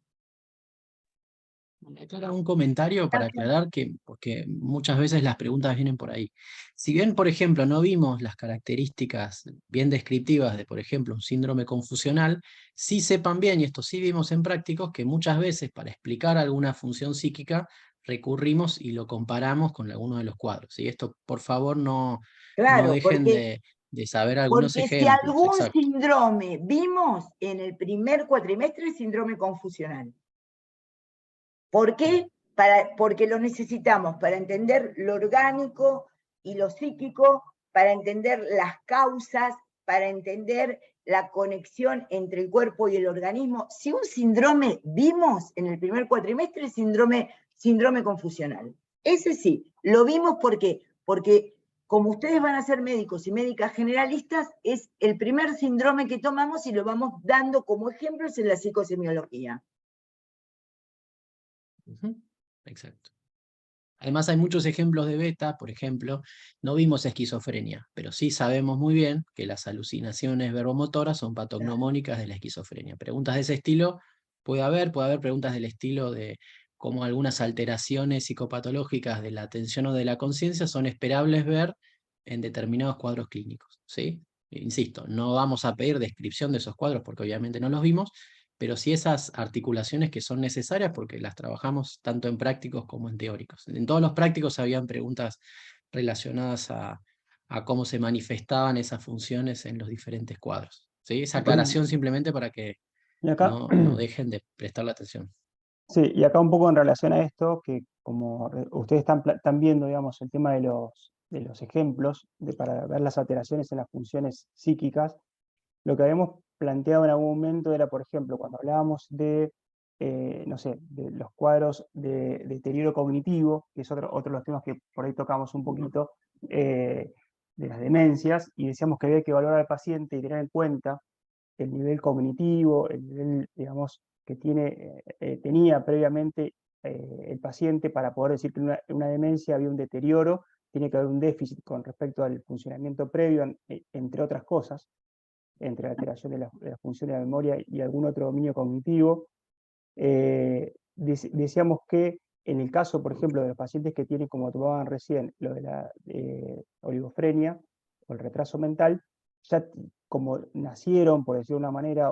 Aclara un comentario para aclarar que, porque muchas veces las preguntas vienen por ahí. Si bien, por ejemplo, no vimos las características bien descriptivas de, por ejemplo, un síndrome confusional, sí sepan bien, y esto sí vimos en prácticos, que muchas veces para explicar alguna función psíquica recurrimos y lo comparamos con alguno de los cuadros. Y esto, por favor, no Claro, dejen de saber algunos porque si ejemplos. algún Exacto. síndrome vimos en el primer cuatrimestre, síndrome confusional. ¿Por qué? Porque lo necesitamos para entender lo orgánico y lo psíquico, para entender las causas, para entender la conexión entre el cuerpo y el organismo. Si un síndrome vimos en el primer cuatrimestre, síndrome confusional. Ese sí, lo vimos porque como ustedes van a ser médicos y médicas generalistas, es el primer síndrome que tomamos y lo vamos dando como ejemplos en la psicosemiología. Exacto. Además hay muchos ejemplos de beta, por ejemplo, no vimos esquizofrenia, pero sí sabemos muy bien que las alucinaciones verbomotoras son patognomónicas de la esquizofrenia. Preguntas de ese estilo puede haber preguntas del estilo de cómo algunas alteraciones psicopatológicas de la atención o de la conciencia son esperables ver en determinados cuadros clínicos, ¿sí? Insisto, no vamos a pedir descripción de esos cuadros porque obviamente no los vimos, pero sí esas articulaciones que son necesarias porque las trabajamos tanto en prácticos como en teóricos. En todos los prácticos habían preguntas relacionadas a cómo se manifestaban esas funciones en los diferentes cuadros. ¿Sí? Esa aclaración simplemente para que Y acá, no dejen de prestarle atención. sí, y acá un poco en relación a esto, que como ustedes están viendo, digamos, el tema de los ejemplos para ver las alteraciones en las funciones psíquicas, lo que habíamos planteado en algún momento era, por ejemplo, cuando hablábamos de, no sé, de los cuadros de deterioro cognitivo, que es otro de los temas que por ahí tocamos un poquito, de las demencias, y decíamos que había que evaluar al paciente y tener en cuenta el nivel cognitivo, el nivel, digamos, que tenía previamente el paciente para poder decir que en una demencia había un deterioro, tiene que haber un déficit con respecto al funcionamiento previo, entre otras cosas, entre la alteración de la función de la memoria y algún otro dominio cognitivo. Decíamos que en el caso, por ejemplo, de los pacientes que tienen, como tomaban recién, lo de la oligofrenia o el retraso mental, ya como nacieron, por decirlo de una manera,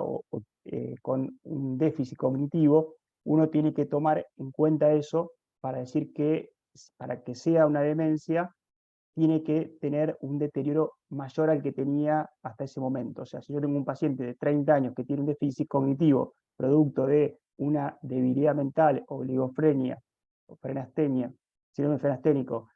con un déficit cognitivo, uno tiene que tomar en cuenta eso para decir que para que sea una demencia, tiene que tener un deterioro mayor al que tenía hasta ese momento. O sea, si yo tengo un paciente de 30 años que tiene un déficit cognitivo producto de una debilidad mental, oligofrenia o frenastenia, síndrome frenasténico,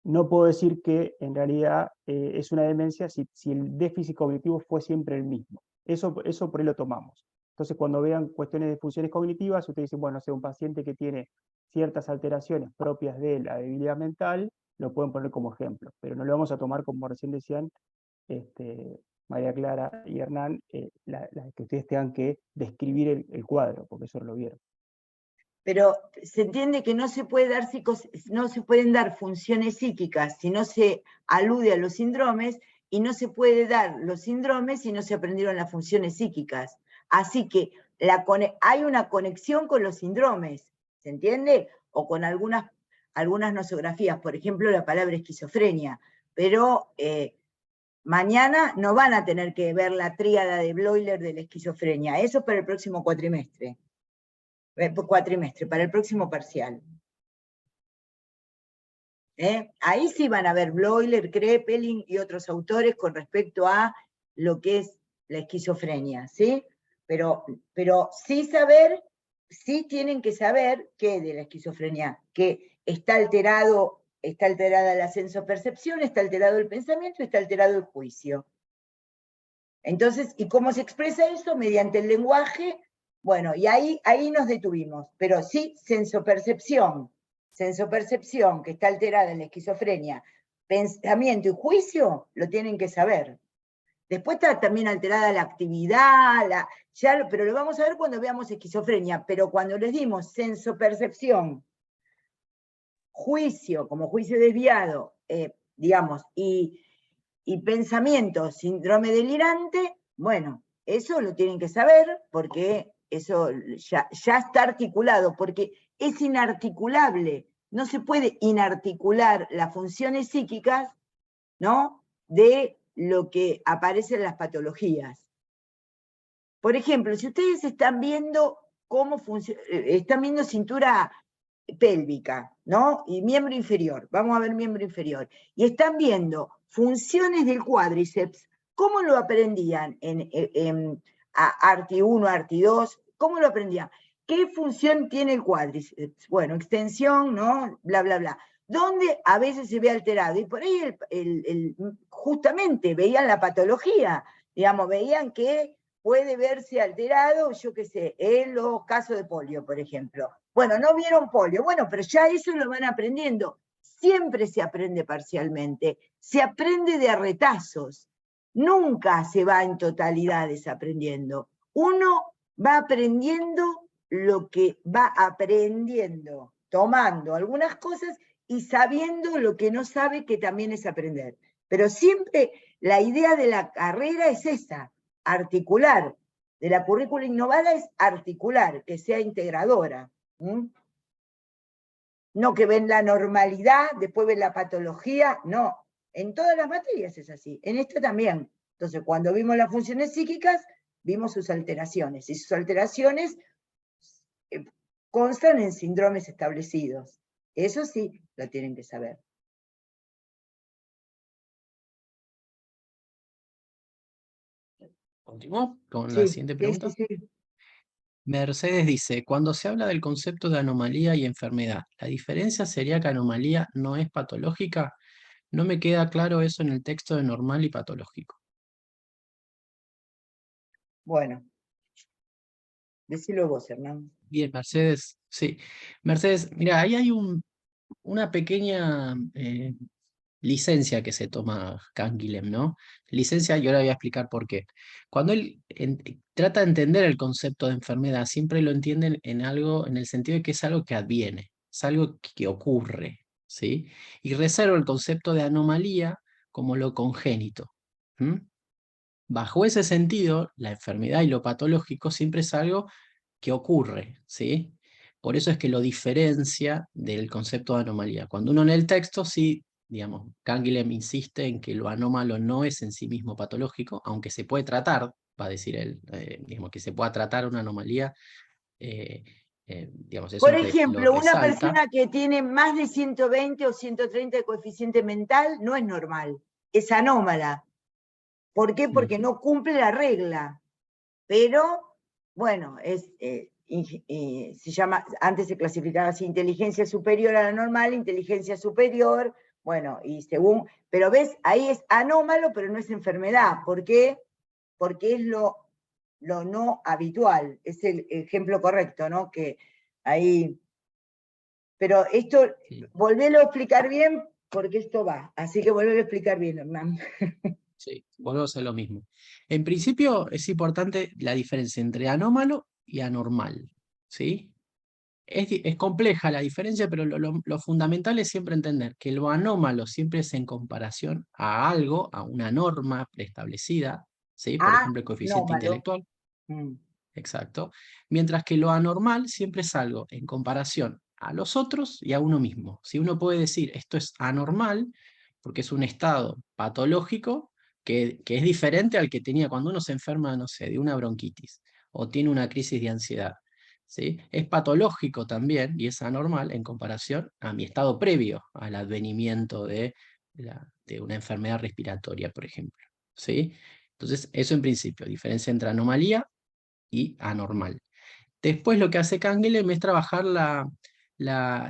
no puedo decir que en realidad es una demencia si el déficit cognitivo fue siempre el mismo. Eso por ahí lo tomamos. Entonces, cuando vean cuestiones de funciones cognitivas, ustedes dicen, bueno, un paciente que tiene ciertas alteraciones propias de la debilidad mental, lo pueden poner como ejemplo, pero no lo vamos a tomar, como recién decían María Clara y Hernán, la que ustedes tengan que describir el cuadro, porque eso lo vieron. Pero se entiende que no se pueden dar funciones psíquicas si no se alude a los síndromes, y no se puede dar los síndromes si no se aprendieron las funciones psíquicas. Así que hay una conexión con los síndromes, ¿se entiende? O con algunas nosografías, por ejemplo, la palabra esquizofrenia, pero mañana no van a tener que ver la tríada de Bloiler de la esquizofrenia. Eso es para el próximo cuatrimestre, para el próximo parcial. Ahí sí van a ver Bloiler, Kraepelin y otros autores con respecto a lo que es la esquizofrenia, ¿sí? Pero sí tienen que saber que de la esquizofrenia, que está alterada la sensopercepción, está alterado el pensamiento, está alterado el juicio. Entonces, ¿y cómo se expresa eso? Mediante el lenguaje. Bueno, y ahí nos detuvimos, pero sí, sensopercepción que está alterada en la esquizofrenia, pensamiento y juicio, lo tienen que saber. Después está también alterada la actividad, pero lo vamos a ver cuando veamos esquizofrenia, pero cuando les dimos sensopercepción, juicio, como juicio desviado, digamos, y pensamiento, síndrome delirante, bueno, eso lo tienen que saber porque eso ya está articulado, porque es inarticulable. No se puede inarticular las funciones psíquicas, ¿no?, de lo que aparece en las patologías. Por ejemplo, si ustedes están viendo cómo funciona, están viendo cintura pélvica, ¿no?, y miembro inferior, vamos a ver miembro inferior, y están viendo funciones del cuádriceps, ¿cómo lo aprendían en ARTI 1, ARTI 2? ¿Cómo lo aprendían? ¿Qué función tiene el cuádriceps? Bueno, extensión, ¿no?, bla, bla, bla. ¿Dónde a veces se ve alterado? Y por ahí justamente veían la patología, digamos, veían que puede verse alterado, yo qué sé, en los casos de polio, por ejemplo. Bueno, no vieron polio, bueno, pero ya eso lo van aprendiendo. Siempre se aprende parcialmente, se aprende de a retazos, nunca se va en totalidades aprendiendo. Uno va aprendiendo lo que va aprendiendo, tomando algunas cosas y sabiendo lo que no sabe, que también es aprender. Pero siempre la idea de la carrera es esa, articular. De la currícula innovada es articular, que sea integradora. No que ven la normalidad, después ven la patología, no. En todas las materias es así, en esta también. Entonces, cuando vimos las funciones psíquicas, vimos sus alteraciones, y sus alteraciones constan en síndromes establecidos. Eso sí, lo tienen que saber. ¿Continúo con la siguiente pregunta? Sí. Mercedes dice, cuando se habla del concepto de anomalía y enfermedad, ¿la diferencia sería que anomalía no es patológica? No me queda claro eso en el texto de normal y patológico. Bueno, decilo vos, Hernán. Bien, Mercedes, sí. Mercedes, mira, ahí hay una pequeña licencia que se toma Canguilhem, ¿no? Licencia, y ahora voy a explicar por qué. Cuando él trata de entender el concepto de enfermedad, siempre lo entienden en algo, en el sentido de que es algo que adviene, es algo que ocurre, ¿sí? Y reserva el concepto de anomalía como lo congénito. Bajo ese sentido, la enfermedad y lo patológico siempre es algo que ocurre, ¿sí? Por eso es que lo diferencia del concepto de anomalía. Cuando uno lee el texto, sí, digamos, Canguilhem insiste en que lo anómalo no es en sí mismo patológico, aunque se puede tratar, va a decir él, digamos, que se pueda tratar una anomalía, digamos, eso Por lo ejemplo, una resalta. persona que tiene más de 120 o 130 de coeficiente mental no es normal, es anómala. ¿Por qué? Porque no cumple la regla. Pero, bueno, se llama, antes se clasificaba así, inteligencia superior a la normal, inteligencia superior, bueno, y según, pero ves, ahí es anómalo, pero no es enfermedad. ¿Por qué? Porque es lo no habitual, es el ejemplo correcto, ¿no? Que ahí, pero esto, volvélo a explicar bien, porque esto va, así que volvélo a explicar bien, Hernán. Sí, volvemos a hacer lo mismo. En principio es importante la diferencia entre anómalo y anormal, ¿sí? Es compleja la diferencia, pero lo fundamental es siempre entender que lo anómalo siempre es en comparación a algo, a una norma preestablecida, ¿sí? Por ejemplo, el coeficiente intelectual. Exacto. Mientras que lo anormal siempre es algo en comparación a los otros y a uno mismo. Si uno puede decir esto es anormal, porque es un estado patológico que es diferente al que tenía cuando uno se enferma, no sé, de una bronquitis o tiene una crisis de ansiedad. ¿Sí? Es patológico también y es anormal en comparación a mi estado previo al advenimiento de una enfermedad respiratoria, por ejemplo. ¿Sí? Entonces, eso en principio, diferencia entre anomalía y anormal. Después lo que hace Canguilhem es trabajar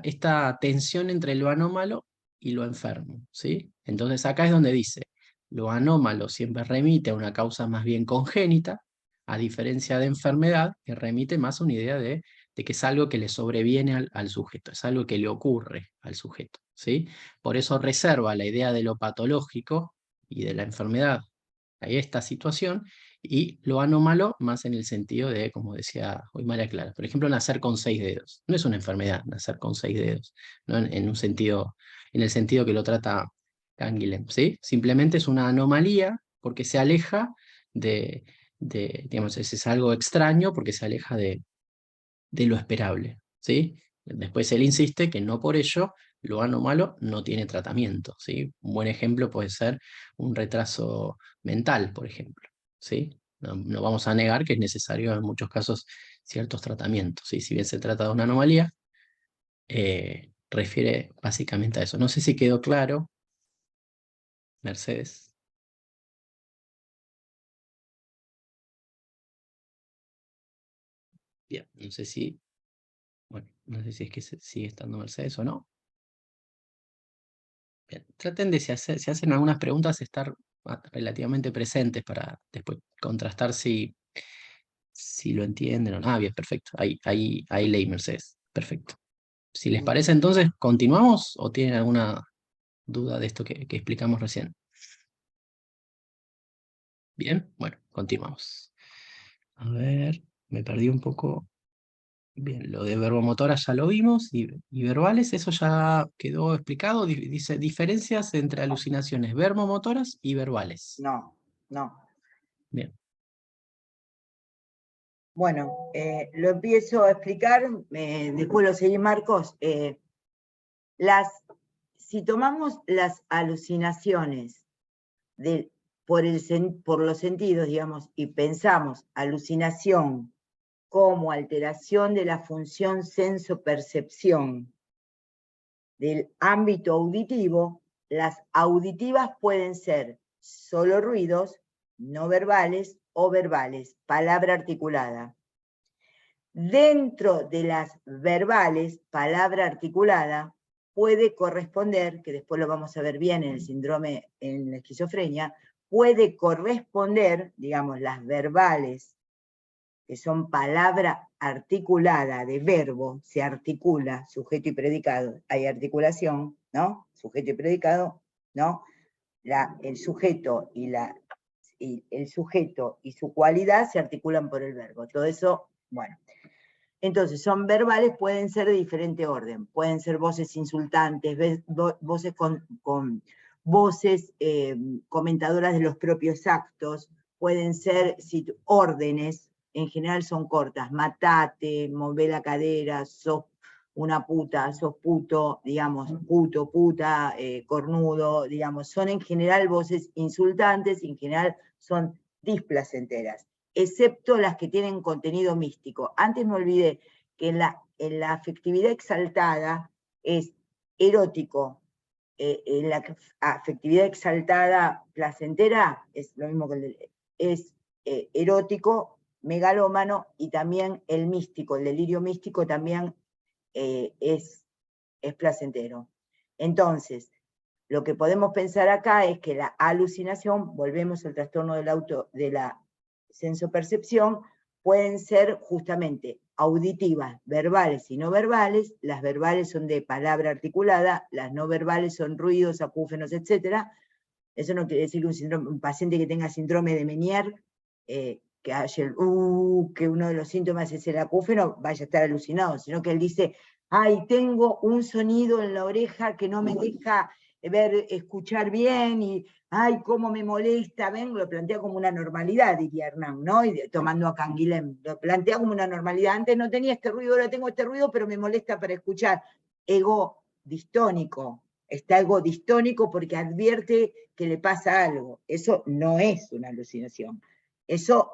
esta tensión entre lo anómalo y lo enfermo. ¿Sí? Entonces acá es donde dice, lo anómalo siempre remite a una causa más bien congénita, a diferencia de enfermedad, que remite más a una idea de que es algo que le sobreviene al sujeto, es algo que le ocurre al sujeto. ¿Sí? Por eso reserva la idea de lo patológico y de la enfermedad a esta situación, y lo anómalo más en el sentido de, como decía hoy María Clara, por ejemplo, nacer con 6 dedos. No es una enfermedad nacer con 6 dedos, ¿no? En el sentido que lo trata Canguilhem, ¿sí? Simplemente es una anomalía porque se aleja digamos, es algo extraño porque se aleja de lo esperable, ¿sí? Después él insiste que no por ello lo anómalo no tiene tratamiento, ¿sí? Un buen ejemplo puede ser un retraso mental, por ejemplo, ¿sí? No vamos a negar que es necesario en muchos casos ciertos tratamientos, ¿sí? Si bien se trata de una anomalía, refiere básicamente a eso. No sé si quedó claro, Mercedes. Bien, no sé si, bueno, no sé si es que sigue estando Mercedes o no. Bien, traten de, si hacen algunas preguntas, estar relativamente presentes para después contrastar si lo entienden o no. Ah, bien, perfecto. Ahí leí Mercedes. Perfecto. Si les parece, entonces, ¿continuamos o tienen alguna duda de esto que explicamos recién? Bien, bueno, continuamos. A ver, me perdí un poco. Bien, lo de verbomotoras ya lo vimos y verbales, eso ya quedó explicado. Dice diferencias entre alucinaciones verbomotoras y verbales. No, no. Bien. Bueno, lo empiezo a explicar, después lo seguí Marcos. Si tomamos las alucinaciones por los sentidos, digamos, y pensamos alucinación como alteración de la función senso-percepción del ámbito auditivo, las auditivas pueden ser solo ruidos, no verbales o verbales, palabra articulada. Dentro de las verbales, palabra articulada, puede corresponder, que después lo vamos a ver bien en el síndrome, en la esquizofrenia, puede corresponder, digamos, las verbales, que son palabra articulada de verbo, se articula, sujeto y predicado, hay articulación, ¿no? Sujeto y predicado, ¿no? El sujeto y el sujeto y su cualidad se articulan por el verbo. Todo eso, bueno. Entonces, son verbales, pueden ser de diferente orden. Pueden ser voces insultantes, voces con voces comentadoras de los propios actos, pueden ser órdenes, en general son cortas, matate, mover la cadera, sos una puta, sos puto, digamos, puto, puta, cornudo, digamos, son en general voces insultantes, en general son displacenteras, excepto las que tienen contenido místico. Antes me olvidé que en la afectividad exaltada es erótico, en la afectividad exaltada placentera es lo mismo que es erótico, megalómano, y también el místico, el delirio místico también es placentero. Entonces, lo que podemos pensar acá es que la alucinación, volvemos al trastorno de la sensopercepción, pueden ser justamente auditivas, verbales y no verbales. Las verbales son de palabra articulada, las no verbales son ruidos, acúfenos, etc. Eso no quiere decir que un paciente que tenga síndrome de Meniere, que haya que uno de los síntomas es el acúfeno, vaya a estar alucinado, sino que él dice, ay, tengo un sonido en la oreja que no me deja escuchar bien, y ay, cómo me molesta, ven, lo plantea como una normalidad, diría Hernán, ¿no? Y tomando a Canguilhem, lo plantea como una normalidad. Antes no tenía este ruido, ahora tengo este ruido, pero me molesta para escuchar. Ego distónico, está ego distónico porque advierte que le pasa algo. Eso no es una alucinación. Eso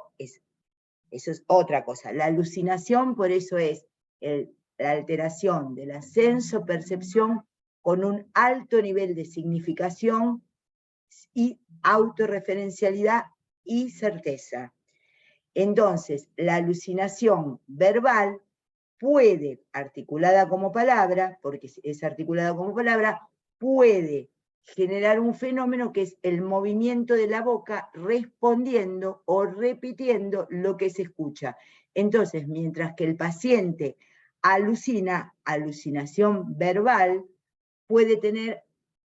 es otra cosa. La alucinación, por eso es la alteración de la sensopercepción con un alto nivel de significación y autorreferencialidad y certeza. Entonces, la alucinación verbal puede, articulada como palabra, porque es articulada como palabra, puede generar un fenómeno que es el movimiento de la boca respondiendo o repitiendo lo que se escucha. Entonces, mientras que el paciente alucina, alucinación verbal, puede tener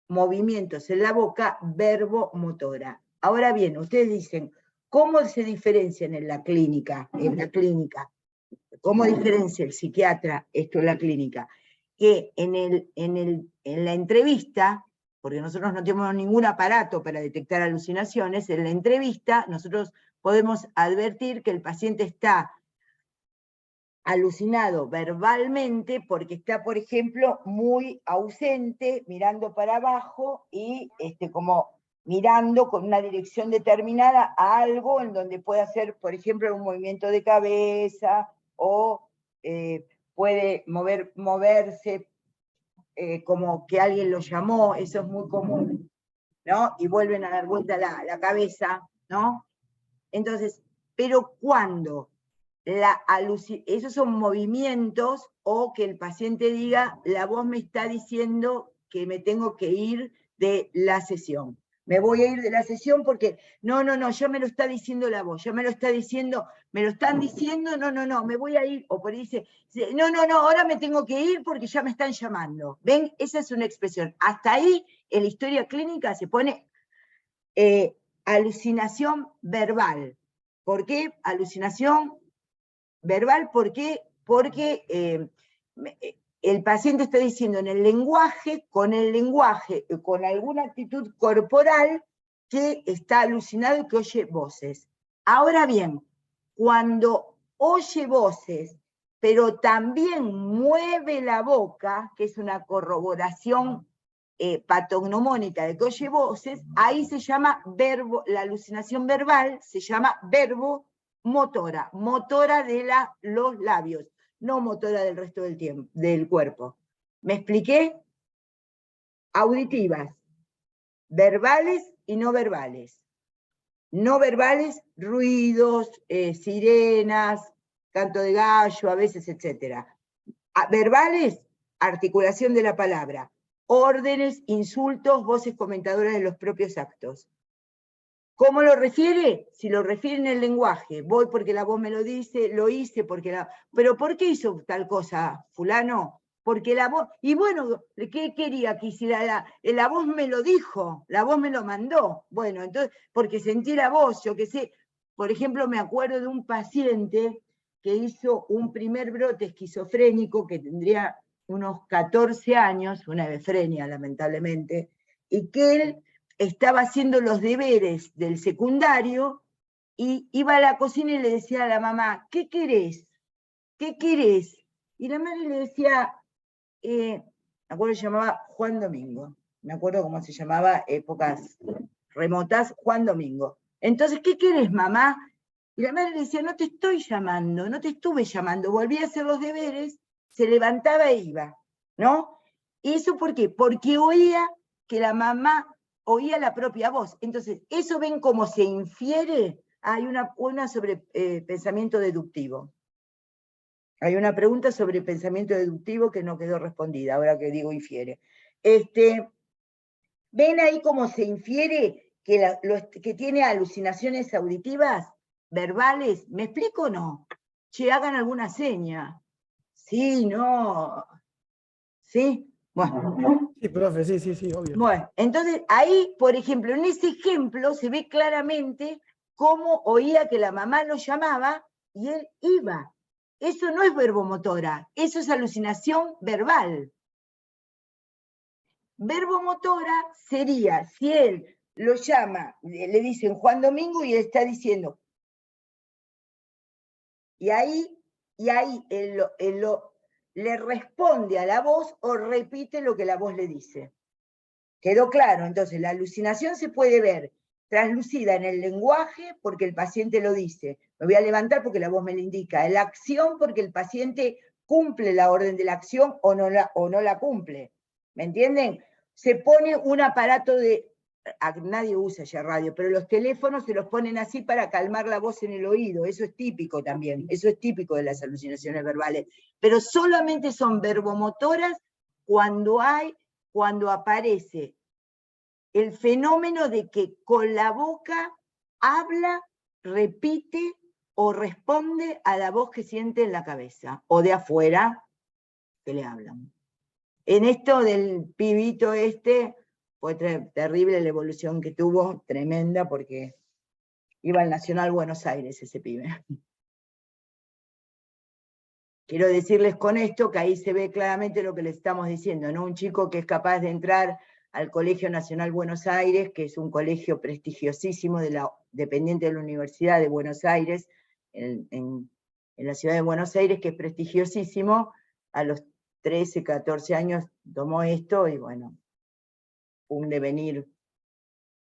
movimientos en la boca verbomotora. Ahora bien, ustedes dicen, ¿cómo se diferencian en la clínica? ¿Cómo diferencia el psiquiatra esto en la clínica? Que en la entrevista, porque nosotros no tenemos ningún aparato para detectar alucinaciones, en la entrevista nosotros podemos advertir que el paciente está alucinado verbalmente porque está, por ejemplo, muy ausente, mirando para abajo y como mirando con una dirección determinada a algo en donde puede hacer, por ejemplo, un movimiento de cabeza o puede moverse como que alguien lo llamó, eso es muy común, ¿no? Y vuelven a dar vuelta la cabeza, ¿no? Entonces, pero cuando esos son movimientos, o que el paciente diga, la voz me está diciendo que me tengo que ir de la sesión. Me voy a ir de la sesión porque, no, ya me lo está diciendo la voz, ya me lo está diciendo, me lo están diciendo, no, me voy a ir. O por ahí dice, no, ahora me tengo que ir porque ya me están llamando. ¿Ven? Esa es una expresión. Hasta ahí, en la historia clínica se pone alucinación verbal. ¿Por qué alucinación verbal? ¿Por qué? Porque el paciente está diciendo en el lenguaje, con alguna actitud corporal, que está alucinado y que oye voces. Ahora bien, cuando oye voces, pero también mueve la boca, que es una corroboración patognomónica de que oye voces, ahí se llama la alucinación verbal se llama verbomotora, motora de los labios, no motora del resto del cuerpo. ¿Me expliqué? Auditivas, verbales y no verbales. No verbales, ruidos, sirenas, canto de gallo, a veces, etc. Verbales, articulación de la palabra, órdenes, insultos, voces comentadoras de los propios actos. ¿Cómo lo refiere? Si lo refiere en el lenguaje, voy porque la voz me lo dice, lo hice porque la... ¿Pero por qué hizo tal cosa, fulano? Porque la voz... Y bueno, ¿qué quería que hiciera? La voz me lo dijo, la voz me lo mandó. Bueno, entonces, porque sentí la voz, yo qué sé. Por ejemplo, me acuerdo de un paciente que hizo un primer brote esquizofrénico, que tendría unos 14 años, una hebefrenia lamentablemente, y que él estaba haciendo los deberes del secundario y iba a la cocina y le decía a la mamá, ¿qué querés? ¿Qué querés? Y la madre le decía, me acuerdo que se llamaba Juan Domingo, me acuerdo cómo se llamaba, épocas remotas, Juan Domingo. Entonces, ¿qué querés, mamá? Y la madre le decía, no te estoy llamando, no te estuve llamando, volví a hacer los deberes, se levantaba e iba, ¿no? ¿Y eso por qué? Porque oía que la mamá oía la propia voz. Entonces, ¿eso ven cómo se infiere? Hay una sobre pensamiento deductivo. Hay una pregunta sobre pensamiento deductivo que no quedó respondida, ahora que digo infiere. ¿Ven ahí cómo se infiere que tiene alucinaciones auditivas, verbales? ¿Me explico o no? Che, hagan alguna seña. Sí, no. ¿Sí? Bueno. Sí, profe, sí, obvio. Bueno, entonces ahí, por ejemplo, en ese ejemplo se ve claramente cómo oía que la mamá lo llamaba y él iba. Eso no es verbomotora, eso es alucinación verbal. Verbomotora sería, si él lo llama, le dicen Juan Domingo y él está diciendo. Y ahí él le responde a la voz o repite lo que la voz le dice. ¿Quedó claro? Entonces, la alucinación se puede ver traslucida en el lenguaje porque el paciente lo dice. Me voy a levantar porque la voz me lo indica. En la acción porque el paciente cumple la orden de la acción o no la cumple. ¿Me entienden? Se pone un aparato de... Nadie usa ya radio, pero los teléfonos se los ponen así para calmar la voz en el oído. Eso es típico también. Eso es típico de las alucinaciones verbales. Pero solamente son verbomotoras cuando aparece el fenómeno de que con la boca habla, repite o responde a la voz que siente en la cabeza, o de afuera que le hablan. En esto del pibito fue terrible la evolución que tuvo, tremenda, porque iba al Nacional Buenos Aires ese pibe. Quiero decirles con esto que ahí se ve claramente lo que les estamos diciendo, ¿no? Un chico que es capaz de entrar al Colegio Nacional Buenos Aires, que es un colegio prestigiosísimo dependiente de la Universidad de Buenos Aires, en en la ciudad de Buenos Aires, que es prestigiosísimo. A los 13, 14 años tomó esto y bueno, un devenir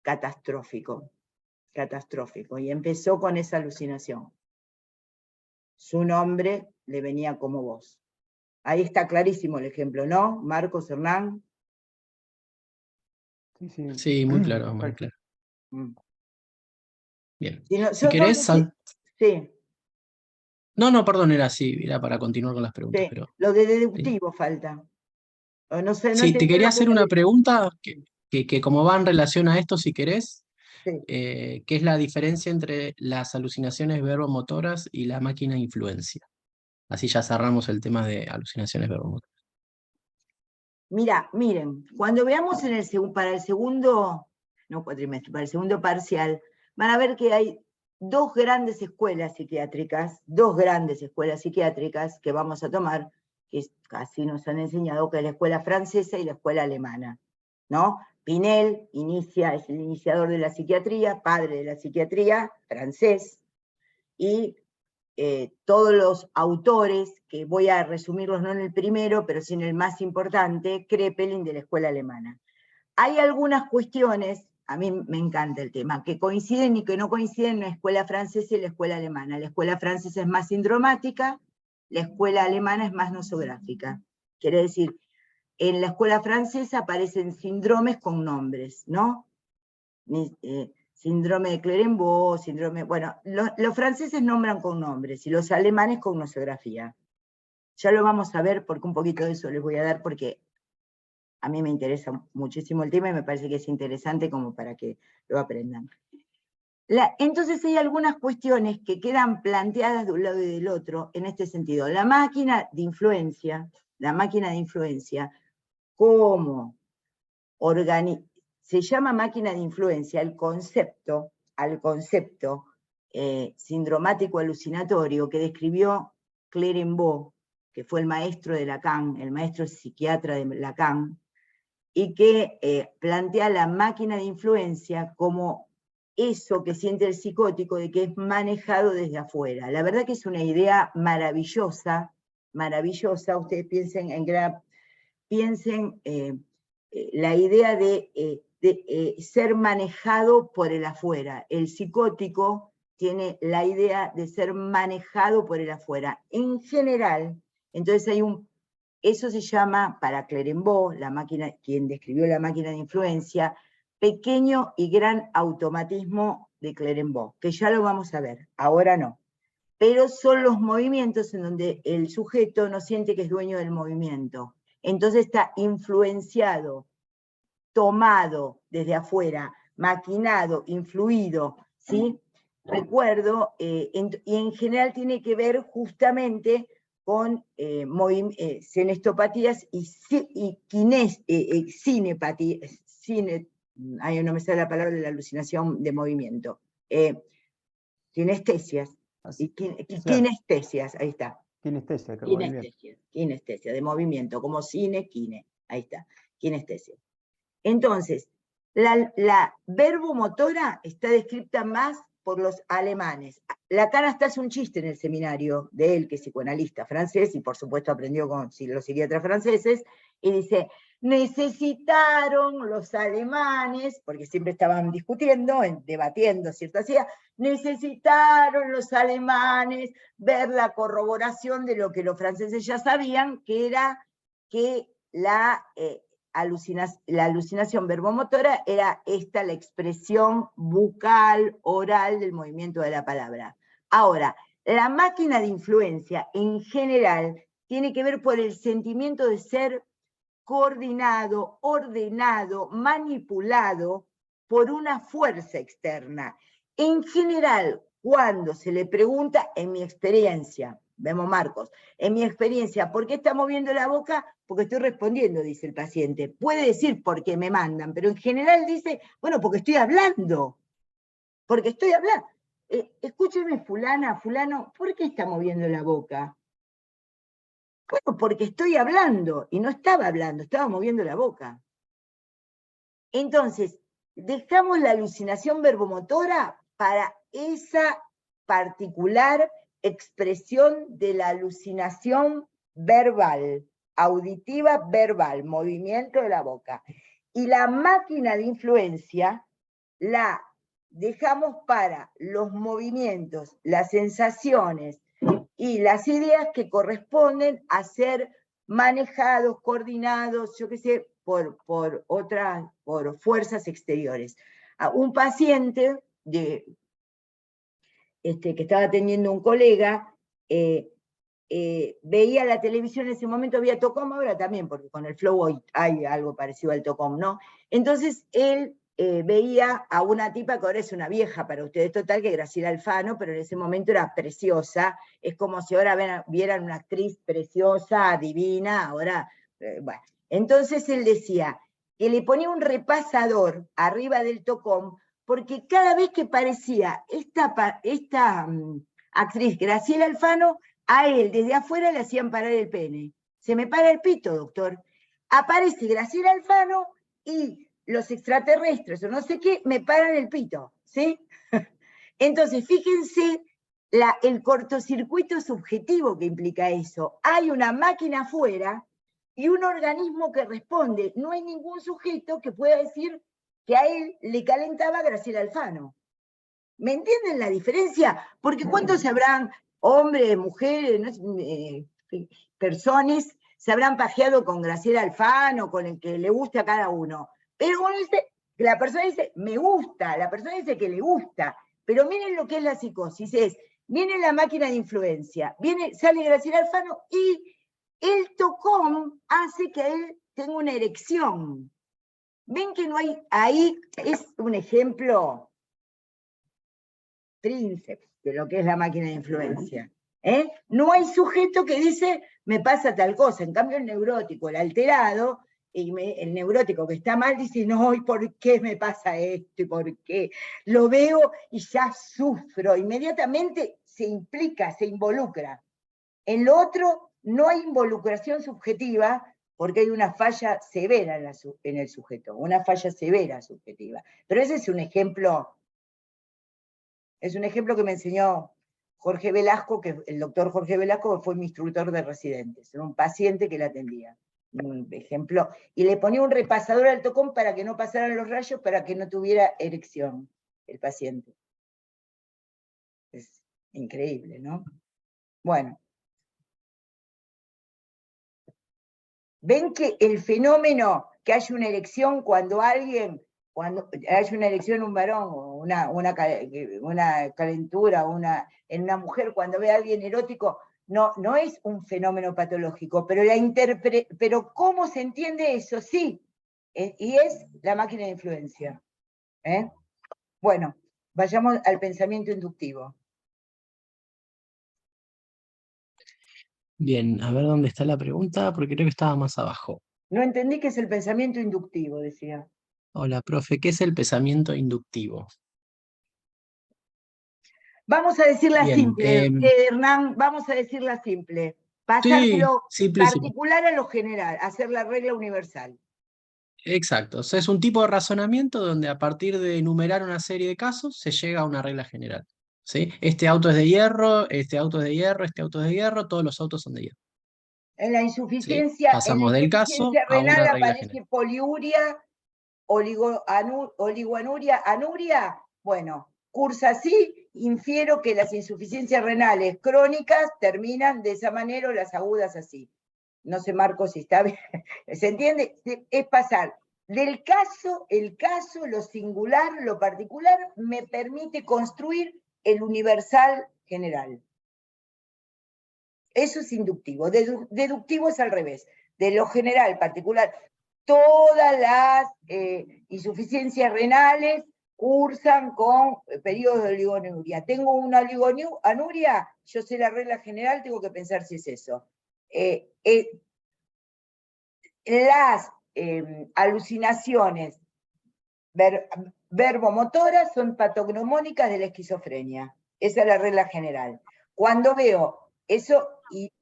catastrófico, y empezó con esa alucinación. Su nombre le venía como voz. Ahí está clarísimo el ejemplo, ¿no? Marcos, Hernán. Sí, muy claro, muy claro. Bien. Si querés, sí. No, perdón, era para continuar con las preguntas. Sí. Pero... Lo de deductivo falta. No sé, no sí, te quería hacer una deductivo. pregunta que como va en relación a esto, si querés, Sí. ¿qué es la diferencia entre las alucinaciones verbomotoras y la máquina de influencia? Así ya cerramos el tema de alucinaciones verbomotoras. Miren, cuando veamos para el segundo, no cuatrimestre, para el segundo parcial, van a ver que hay dos grandes escuelas psiquiátricas que vamos a tomar, que casi nos han enseñado, que es la escuela francesa y la escuela alemana, ¿no? Pinel es el iniciador de la psiquiatría, padre de la psiquiatría, francés, y todos los autores, que voy a resumirlos no en el primero, pero sí en el más importante, Kraepelin, de la escuela alemana. Hay algunas cuestiones, a mí me encanta el tema, que coinciden y que no coinciden en la escuela francesa y la escuela alemana. La escuela francesa es más sindromática, la escuela alemana es más nosográfica. Quiere decir, en la escuela francesa aparecen síndromes con nombres, ¿no? Síndrome de Clermont, bueno, los franceses nombran con nombres y los alemanes con nosografía. Ya lo vamos a ver, porque un poquito de eso les voy a dar, porque a mí me interesa muchísimo el tema y me parece que es interesante como para que lo aprendan. Entonces hay algunas cuestiones que quedan planteadas de un lado y del otro en este sentido. La máquina de influencia, ¿cómo se llama máquina de influencia al concepto sindromático alucinatorio que describió Clermont, que fue el maestro de Lacan, el maestro psiquiatra de Lacan, y que plantea la máquina de influencia como eso que siente el psicótico, de que es manejado desde afuera. La verdad que es una idea maravillosa. Ustedes piensen la idea de ser manejado por el afuera. El psicótico tiene la idea de ser manejado por el afuera. En general, entonces eso se llama, para Clermont, quien describió la máquina de influencia, pequeño y gran automatismo de Clermont, que ya lo vamos a ver, ahora no. Pero son los movimientos en donde el sujeto no siente que es dueño del movimiento. Entonces está influenciado, tomado desde afuera, maquinado, influido, ¿sí? Recuerdo, y en general tiene que ver justamente con senestopatías y cinepatías, no me sale la palabra de la alucinación de movimiento, sinestesias, y kinestesias, ahí está. Kinestesia, de movimiento, como cine, kine, ahí está, kinestesia. Entonces, la verbomotora está descrita más por los alemanes. Lacan hasta hace un chiste en el seminario de él, que es psicoanalista francés, y por supuesto aprendió con los psiquiatras franceses, y dice, necesitaron los alemanes, porque siempre estaban discutiendo, debatiendo, ¿cierto? Necesitaron los alemanes ver la corroboración de lo que los franceses ya sabían, que era que la alucinación verbomotora era la expresión bucal, oral del movimiento de la palabra. Ahora, la máquina de influencia en general tiene que ver por el sentimiento de ser coordinado, ordenado, manipulado por una fuerza externa. En general, cuando se le pregunta, en mi experiencia, vemos Marcos, en mi experiencia, ¿por qué está moviendo la boca? Porque estoy respondiendo, dice el paciente. Puede decir por qué me mandan, pero en general dice, bueno, porque estoy hablando. Porque estoy hablando. Escúcheme, fulano, ¿por qué está moviendo la boca? Bueno, porque estoy hablando, y no estaba hablando, estaba moviendo la boca. Entonces, dejamos la alucinación verbomotora para esa particular expresión de la alucinación verbal, auditiva verbal, movimiento de la boca. Y la máquina de influencia la dejamos para los movimientos, las sensaciones y las ideas que corresponden a ser manejados, coordinados, yo qué sé, por fuerzas exteriores. A un paciente que estaba atendiendo un colega, veía la televisión en ese momento, había Tocom, ahora también, porque con el Flow hay algo parecido al Tocom, ¿no? Entonces él veía a una tipa que ahora es una vieja para ustedes, total, que Graciela Alfano, pero en ese momento era preciosa, es como si ahora vieran una actriz preciosa, divina, ahora, bueno. Entonces él decía que le ponía un repasador arriba del Tocom, porque cada vez que parecía esta actriz Graciela Alfano, a él desde afuera le hacían parar el pene. Se me para el pito, doctor. Aparece Graciela Alfano y los extraterrestres o no sé qué me paran el pito, ¿sí? Entonces, fíjense el cortocircuito subjetivo que implica eso. Hay una máquina afuera y un organismo que responde. No hay ningún sujeto que pueda decir que a él le calentaba Graciela Alfano. ¿Me entienden la diferencia? Porque ¿cuántos sabrán, hombres, mujeres, personas, se habrán pajeado con Graciela Alfano, con el que le guste a cada uno? Pero uno dice, la persona dice, me gusta, la persona dice que le gusta, pero miren lo que es la psicosis, viene la máquina de influencia, sale Graciela Alfano y el Tocom hace que él tenga una erección. ¿Ven que no hay, ahí es un ejemplo tríceps de lo que es la máquina de influencia? No hay sujeto que dice, me pasa tal cosa. En cambio, el neurótico, el alterado, el neurótico que está mal, dice, no, ¿y por qué me pasa esto? ¿Y por qué? Lo veo y ya sufro. Inmediatamente se implica, se involucra. En lo otro, no hay involucración subjetiva, porque hay una falla severa en el sujeto, una falla severa subjetiva. Pero ese es un ejemplo que me enseñó Jorge Velasco, el doctor Jorge Velasco, que fue mi instructor de residentes, era un paciente que le atendía. Un ejemplo, y le ponía un repasador al Tocom para que no pasaran los rayos, para que no tuviera erección el paciente. Es increíble, ¿no? Bueno. ¿Ven que el fenómeno que hay una erección cuando hay una erección en un varón, o una calentura en una mujer, cuando ve a alguien erótico, no es un fenómeno patológico, pero ¿cómo se entiende eso? Sí, y es la máquina de influencia. Bueno, vayamos al pensamiento inductivo. Bien, a ver dónde está la pregunta, porque creo que estaba más abajo. No entendí qué es el pensamiento inductivo, decía. Hola, profe, ¿qué es el pensamiento inductivo? Vamos a decirla Bien, simple, Hernán, vamos a decirla simple. Pasar de lo particular a lo general, hacer la regla universal. Exacto, o sea, es un tipo de razonamiento donde a partir de enumerar una serie de casos se llega a una regla general. ¿Sí? Este auto es de hierro, este auto es de hierro, este auto es de hierro, todos los autos son de hierro. En la ¿Sí? insuficiencia, Pasamos del caso a una renal regla aparece general. poliuria, oligoanuria, anuria. Bueno, cursa así, infiero que las insuficiencias renales crónicas terminan de esa manera o las agudas así. No sé, Marco, si está bien. ¿Se entiende? Es pasar del caso, lo singular, lo particular, me permite construir el universal general. Eso es inductivo. Deductivo es al revés. De lo general, particular. Todas las insuficiencias renales cursan con periodos de oligoanuria. Tengo una oligoanuria, yo sé la regla general, tengo que pensar si es eso. Las alucinaciones verbomotoras son patognomónicas de la esquizofrenia. Esa es la regla general. Cuando veo eso, y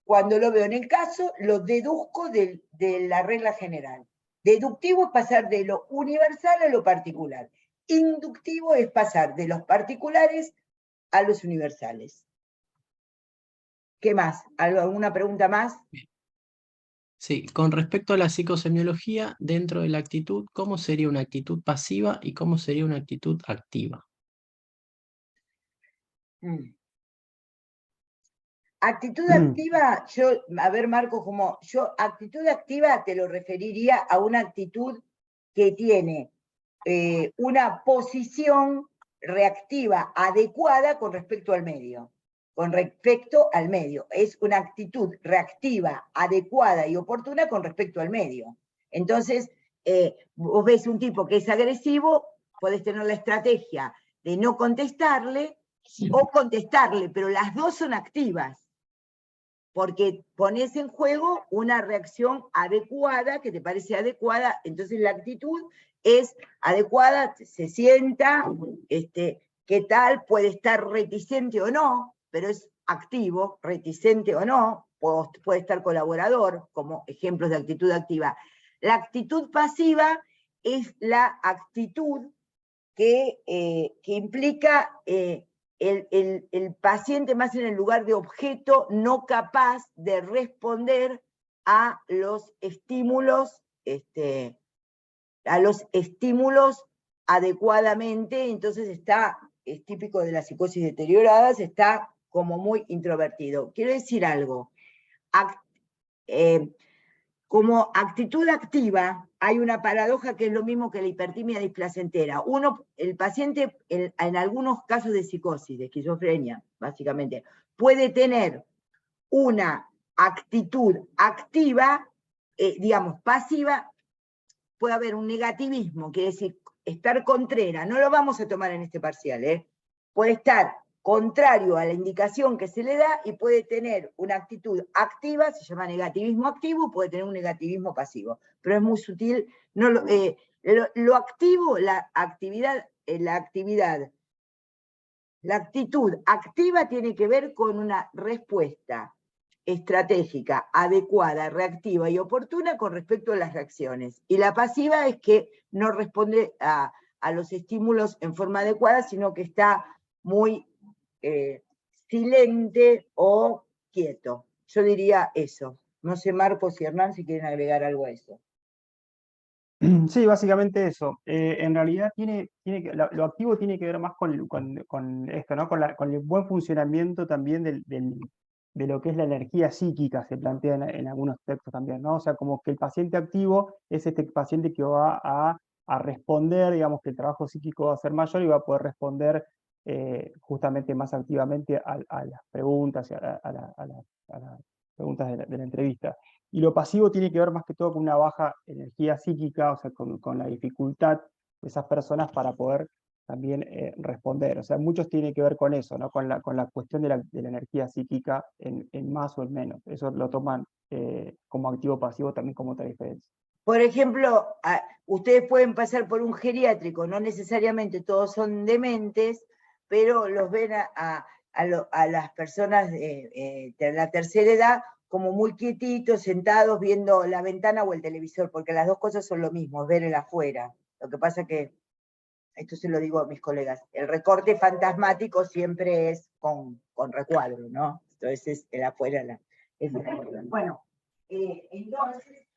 cuando lo veo en el caso, lo deduzco de la regla general. Deductivo es pasar de lo universal a lo particular. Inductivo es pasar de los particulares a los universales. ¿Qué más? ¿Alguna pregunta más? Sí, con respecto a la psicosemiología, dentro de la actitud, ¿cómo sería una actitud pasiva y cómo sería una actitud activa? Actitud activa, a ver Marco, actitud activa te lo referiría a una actitud que tiene una posición reactiva adecuada con respecto al medio. Es una actitud reactiva, adecuada y oportuna con respecto al medio. Entonces, vos ves un tipo que es agresivo, podés tener la estrategia de no contestarle o contestarle, pero las dos son activas, porque pones en juego una reacción adecuada, que te parece adecuada, entonces la actitud es adecuada, se sienta, qué tal, puede estar reticente o no, pero es activo, reticente o no, puede estar colaborador, como ejemplos de actitud activa. La actitud pasiva es la actitud que implica el paciente más en el lugar de objeto, no capaz de responder a los estímulos, adecuadamente, entonces es típico de las psicosis deterioradas, está como muy introvertido. Quiero decir algo, como actitud activa, hay una paradoja que es lo mismo que la hipertimia displacentera. El paciente, en algunos casos de psicosis, de esquizofrenia, básicamente, puede tener una actitud activa, digamos, pasiva, puede haber un negativismo, quiere decir, estar contrera, no lo vamos a tomar en este parcial, puede estar contrario a la indicación que se le da y puede tener una actitud activa, se llama negativismo activo, puede tener un negativismo pasivo, pero es muy sutil. No lo activo, la actitud activa tiene que ver con una respuesta estratégica, adecuada, reactiva y oportuna con respecto a las reacciones. Y la pasiva es que no responde a los estímulos en forma adecuada, sino que está muy silente o quieto. Yo diría eso. No sé, Marcos y Hernán, si quieren agregar algo a eso. Sí, básicamente eso. En realidad lo activo tiene que ver más con esto, ¿no? Con el buen funcionamiento también de lo que es la energía psíquica, se plantea en algunos textos también, ¿no? O sea, como que el paciente activo es este paciente que va a responder, digamos que el trabajo psíquico va a ser mayor y va a poder responder justamente más activamente a las preguntas, a las preguntas de la entrevista. Y lo pasivo tiene que ver más que todo con una baja energía psíquica, o sea, con la dificultad de esas personas para poder también responder. O sea, muchos tienen que ver con eso, ¿no? Con la cuestión de la energía psíquica en más o en menos. Eso lo toman como activo pasivo también como otra diferencia. Por ejemplo, ustedes pueden pasar por un geriátrico, no necesariamente todos son dementes, pero los ven a las personas de la tercera edad como muy quietitos, sentados, viendo la ventana o el televisor, porque las dos cosas son lo mismo, ver el afuera. Lo que pasa que, esto se lo digo a mis colegas, el recorte fantasmático siempre es con recuadro, ¿no? Entonces el afuera es bueno, entonces,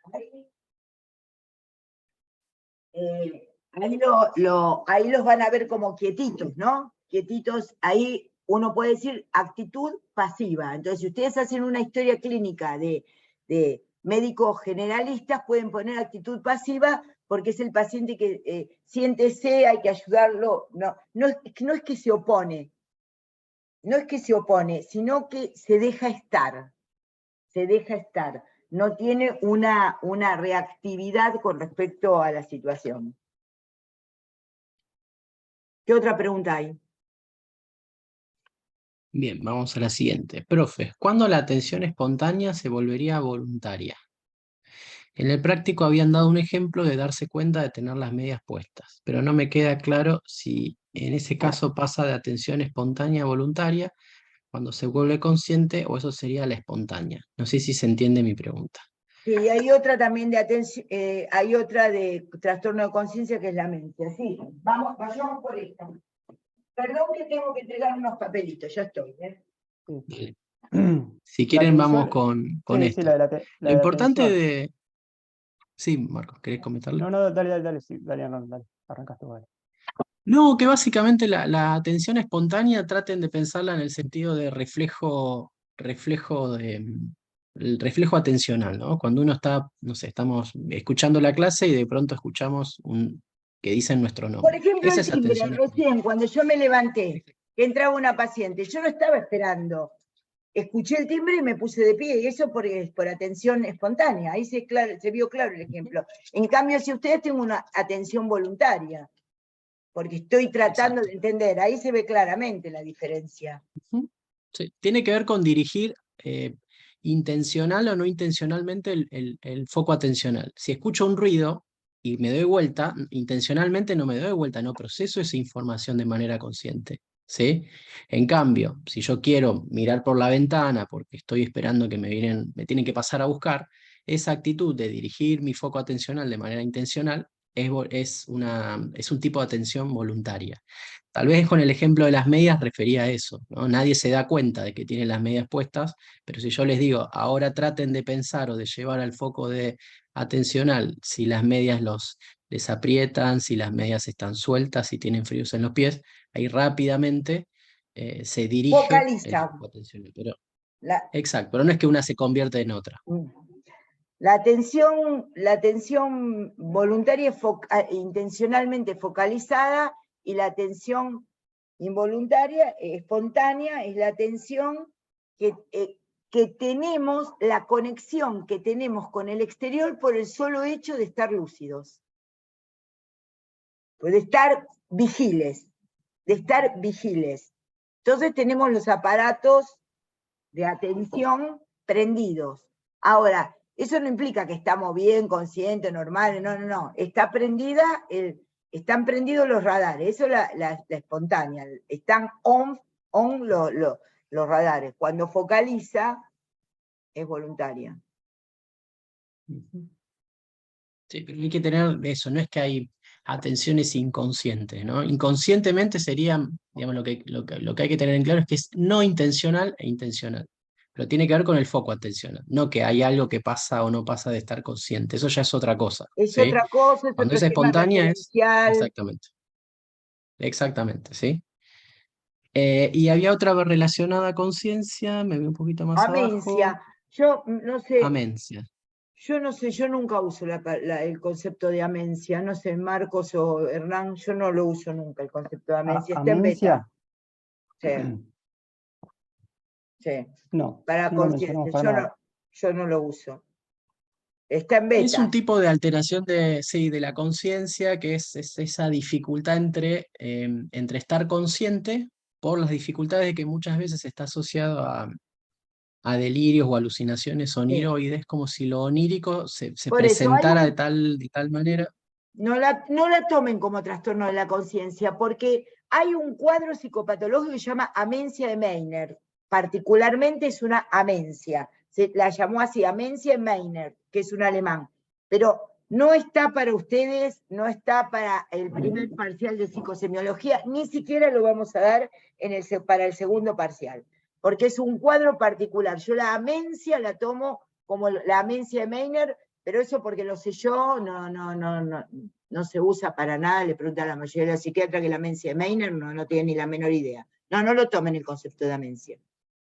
ahí los van a ver como quietitos, ¿no? Quietitos, ahí uno puede decir actitud pasiva. Entonces, si ustedes hacen una historia clínica de médicos generalistas, pueden poner actitud pasiva porque es el paciente que siéntese, hay que ayudarlo. No es que se opone, sino que se deja estar. No tiene una reactividad con respecto a la situación. ¿Qué otra pregunta hay? Bien, vamos a la siguiente. Profe, ¿cuándo la atención espontánea se volvería voluntaria? En el práctico habían dado un ejemplo de darse cuenta de tener las medias puestas, pero no me queda claro si en ese caso pasa de atención espontánea a voluntaria cuando se vuelve consciente o eso sería la espontánea. No sé si se entiende mi pregunta. Sí, hay otra también de atención, hay otra de trastorno de conciencia que es la mente. Sí, vayamos por esta. Perdón que tengo que entregar unos papelitos, ya estoy. Si quieren, vamos atención- con sí, esto. sí, la Lo de la importante atención. de... Sí, Marcos, ¿querés comentarlo? No, dale, sí, dale, Hernán, dale, arrancaste vos. No, que básicamente la atención espontánea traten de pensarla en el sentido de el reflejo atencional, ¿no? Cuando uno está, no sé, estamos escuchando la clase y de pronto escuchamos que dicen nuestro Por nombre. ejemplo, Esa el es timbre, atención espontánea. recién, cuando yo me levanté, que entraba una paciente, yo no estaba esperando. Escuché el timbre y me puse de pie, y eso por atención espontánea. Ahí se vio claro el ejemplo. En cambio, si ustedes tienen una atención voluntaria, porque estoy tratando de entender, ahí se ve claramente la diferencia. Sí, tiene que ver con dirigir intencional o no intencionalmente el foco atencional. Si escucho un ruido y me doy vuelta, intencionalmente no me doy vuelta, no proceso esa información de manera consciente. ¿Sí? En cambio, si yo quiero mirar por la ventana porque estoy esperando que me tienen que pasar a buscar, esa actitud de dirigir mi foco atencional de manera intencional es un tipo de atención voluntaria. Tal vez con el ejemplo de las medias refería a eso, ¿no? Nadie se da cuenta de que tienen las medias puestas, pero si yo les digo, ahora traten de pensar o de llevar al foco de atencional si las medias les aprietan, si las medias están sueltas, si tienen fríos en los pies, ahí rápidamente se dirige el Focaliza. foco atencional. Pero, La, exacto, pero no es que una se convierta en otra. la atención voluntaria es intencionalmente focalizada, y la atención involuntaria, espontánea, es la atención que tenemos, la conexión que tenemos con el exterior por el solo hecho de estar lúcidos. De estar vigiles, Entonces tenemos los aparatos de atención prendidos. Ahora, eso no implica que estamos bien, conscientes, normales, no. Están prendidos los radares, eso es la espontánea. Están on los radares. Cuando focaliza, es voluntaria. Sí, pero hay que tener eso, no es que hay atenciones inconscientes, ¿no? Inconscientemente sería, digamos, lo que hay que tener en claro es que es no intencional e intencional, pero tiene que ver con el foco atencional, no que hay algo que pasa o no pasa de estar consciente, eso ya es otra cosa, Es ¿sí? otra cosa, es Cuando otro es esquema espontánea es, referencial. exactamente, ¿sí? Y había otra relacionada con ciencia, me voy un poquito más abajo, Amencia. Yo no sé, amencia. yo nunca uso el concepto de amencia. No sé, Marcos o Hernán, yo no lo uso nunca el concepto de amencia. Está en beta. ¿Amencia? Sí. No, Para no lo mencionamos conciencia, para nada. yo no lo uso. Está en Es un beta. tipo de alteración de la conciencia, que es esa dificultad entre estar consciente por las dificultades de que muchas veces está asociado a delirios o alucinaciones oniroides, como si lo onírico se Por eso, presentara de tal manera. no la tomen como trastorno de la conciencia, porque hay un cuadro psicopatológico que se llama amencia de Meiner. Particularmente es una amencia. Se la llamó así, amencia de Meiner, que es un alemán. Pero no está para ustedes, no está para el primer parcial de psicosemiología, ni siquiera lo vamos a dar para el segundo parcial, porque es un cuadro particular. Yo la amencia la tomo como la amencia de Meiner, pero eso porque lo sé yo, no se usa para nada. Le pregunta a la mayoría de los psiquiatras que la amencia de Meiner no tiene ni la menor idea. No lo tomen el concepto de amencia.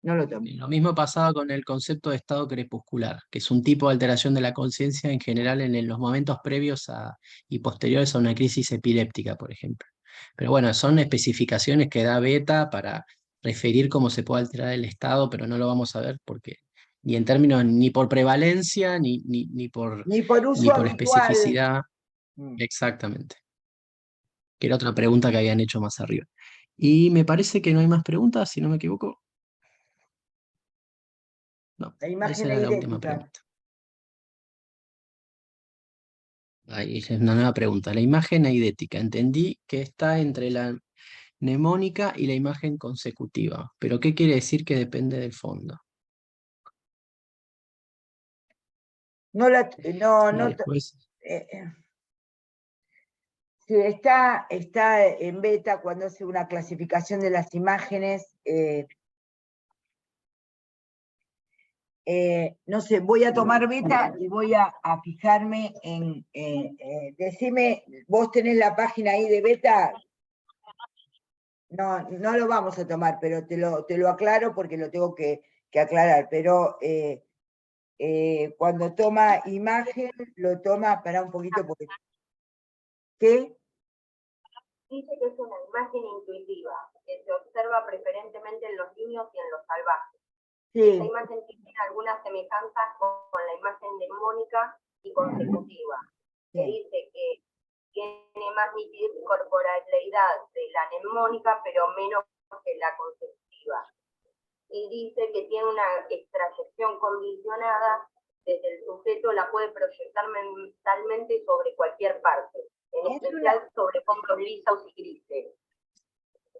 No lo tomen. Lo mismo pasaba con el concepto de estado crepuscular, que es un tipo de alteración de la conciencia en general en los momentos previos y posteriores a una crisis epiléptica, por ejemplo. Pero bueno, son especificaciones que da Beta para referir cómo se puede alterar el estado, pero no lo vamos a ver porque ni en términos, ni por prevalencia, ni por uso habitual. especificidad. Exactamente. Que era otra pregunta que habían hecho más arriba. Y me parece que no hay más preguntas, si no me equivoco. No, La imagen esa era la última eidética. pregunta. Ahí es una nueva pregunta. La imagen eidética. Entendí que está entre la mnemónica y la imagen consecutiva. ¿Pero qué quiere decir que depende del fondo? Después, Sí, está en beta cuando hace una clasificación de las imágenes. no sé, voy a tomar beta y voy a fijarme en, decime, vos tenés la página ahí de beta. No, no lo vamos a tomar, pero te lo aclaro porque lo tengo que aclarar, pero cuando toma imagen, lo toma, para un poquito, porque... ¿Qué? Dice que es una imagen intuitiva, que se observa preferentemente en los niños y en los salvajes. Sí. Esta imagen tiene algunas semejanzas con la imagen mnemónica y consecutiva. Se dice que tiene más nitidez y corporalidad de la mnemónica, pero menos que la consecutiva. Y dice que tiene una extrayección condicionada, desde el sujeto la puede proyectar mentalmente sobre cualquier parte, en especial sobre fondos lisos y grises.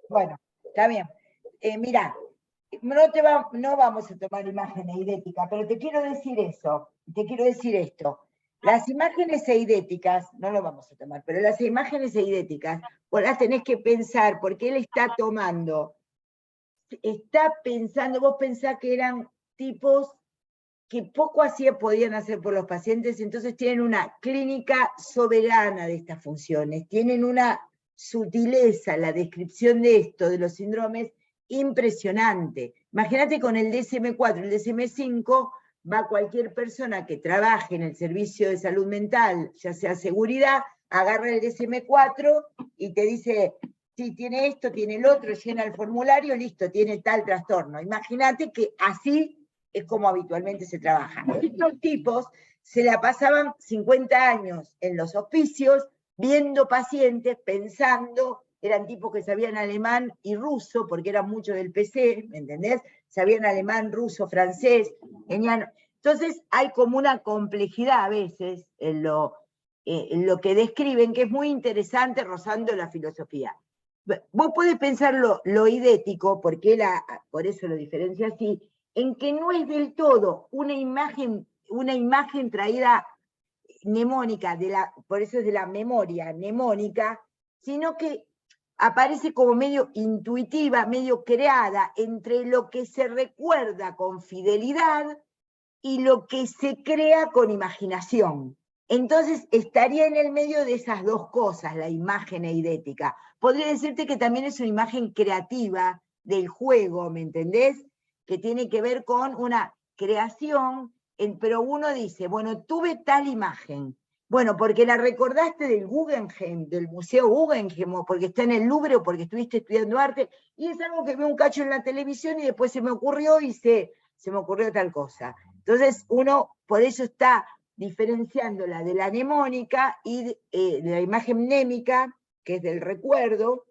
Bueno, está bien. Mira, no vamos a tomar imagen eidética, pero te quiero decir esto. Las imágenes eidéticas, no lo vamos a tomar, pero las imágenes eidéticas, vos las tenés que pensar, porque él está pensando, vos pensás que eran tipos que poco podían hacer por los pacientes, entonces tienen una clínica soberana de estas funciones, tienen una sutileza, la descripción de esto, de los síndromes, impresionante. Imagínate con el DSM-4, el DSM-5, va cualquier persona que trabaje en el servicio de salud mental, ya sea seguridad, agarra el DSM-4 y te dice, sí, tiene esto, tiene el otro, llena el formulario, listo, tiene tal trastorno. Imagínate que así es como habitualmente se trabaja. Estos tipos se la pasaban 50 años en los hospicios, viendo pacientes, pensando, eran tipos que sabían alemán y ruso, porque eran mucho del PC, ¿me entendés? Sabían alemán, ruso, francés, genial. Entonces hay como una complejidad a veces en lo que describen, que es muy interesante, rozando la filosofía. Vos podés pensar lo idético, porque por eso lo diferencia así, en que no es del todo una imagen traída mnemónica, por eso es de la memoria mnemónica, sino que aparece como medio intuitiva, medio creada entre lo que se recuerda con fidelidad y lo que se crea con imaginación. Entonces estaría en el medio de esas dos cosas, la imagen eidética. Podría decirte que también es una imagen creativa del juego, ¿me entendés? Que tiene que ver con una creación, pero uno dice, bueno, tuve tal imagen, bueno, porque la recordaste del Guggenheim, del Museo Guggenheim, o porque está en el Louvre, o porque estuviste estudiando arte, y es algo que veo un cacho en la televisión y después se me ocurrió y se me ocurrió tal cosa. Entonces uno, por eso está diferenciándola de la mnemónica y de la imagen mnémica, que es del recuerdo,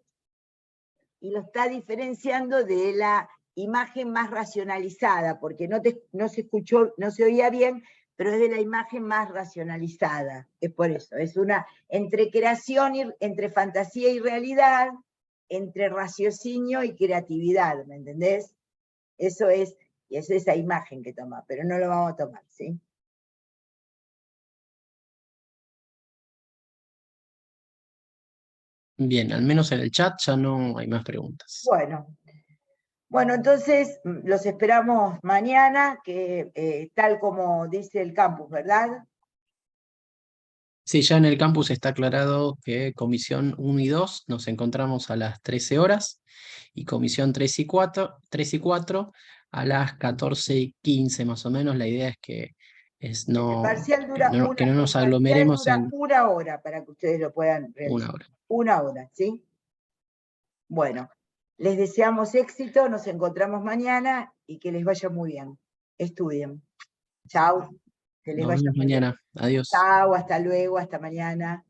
y lo está diferenciando de la imagen más racionalizada, porque no se escuchó, no se oía bien, pero es de la imagen más racionalizada. Es por eso, es una entre creación, entre fantasía y realidad, entre raciocinio y creatividad, ¿me entendés? Eso es, y es esa imagen que toma, pero no lo vamos a tomar, ¿sí? Bien, al menos en el chat ya no hay más preguntas. Bueno, entonces los esperamos mañana, que tal como dice el campus, ¿verdad? Sí, ya en el campus está aclarado que comisión 1 y 2 nos encontramos a las 13 horas y comisión 3 y 4 a las 14:15 más o menos. La idea es que El parcial dura que no nos aglomeremos en una hora para que ustedes lo puedan realizar. 1 hora. 1 hora, ¿sí? Bueno, les deseamos éxito, nos encontramos mañana y que les vaya muy bien. Estudien. Chao. Que les Nos vaya vemos muy bien. mañana. Adiós. Chao, hasta luego, hasta mañana.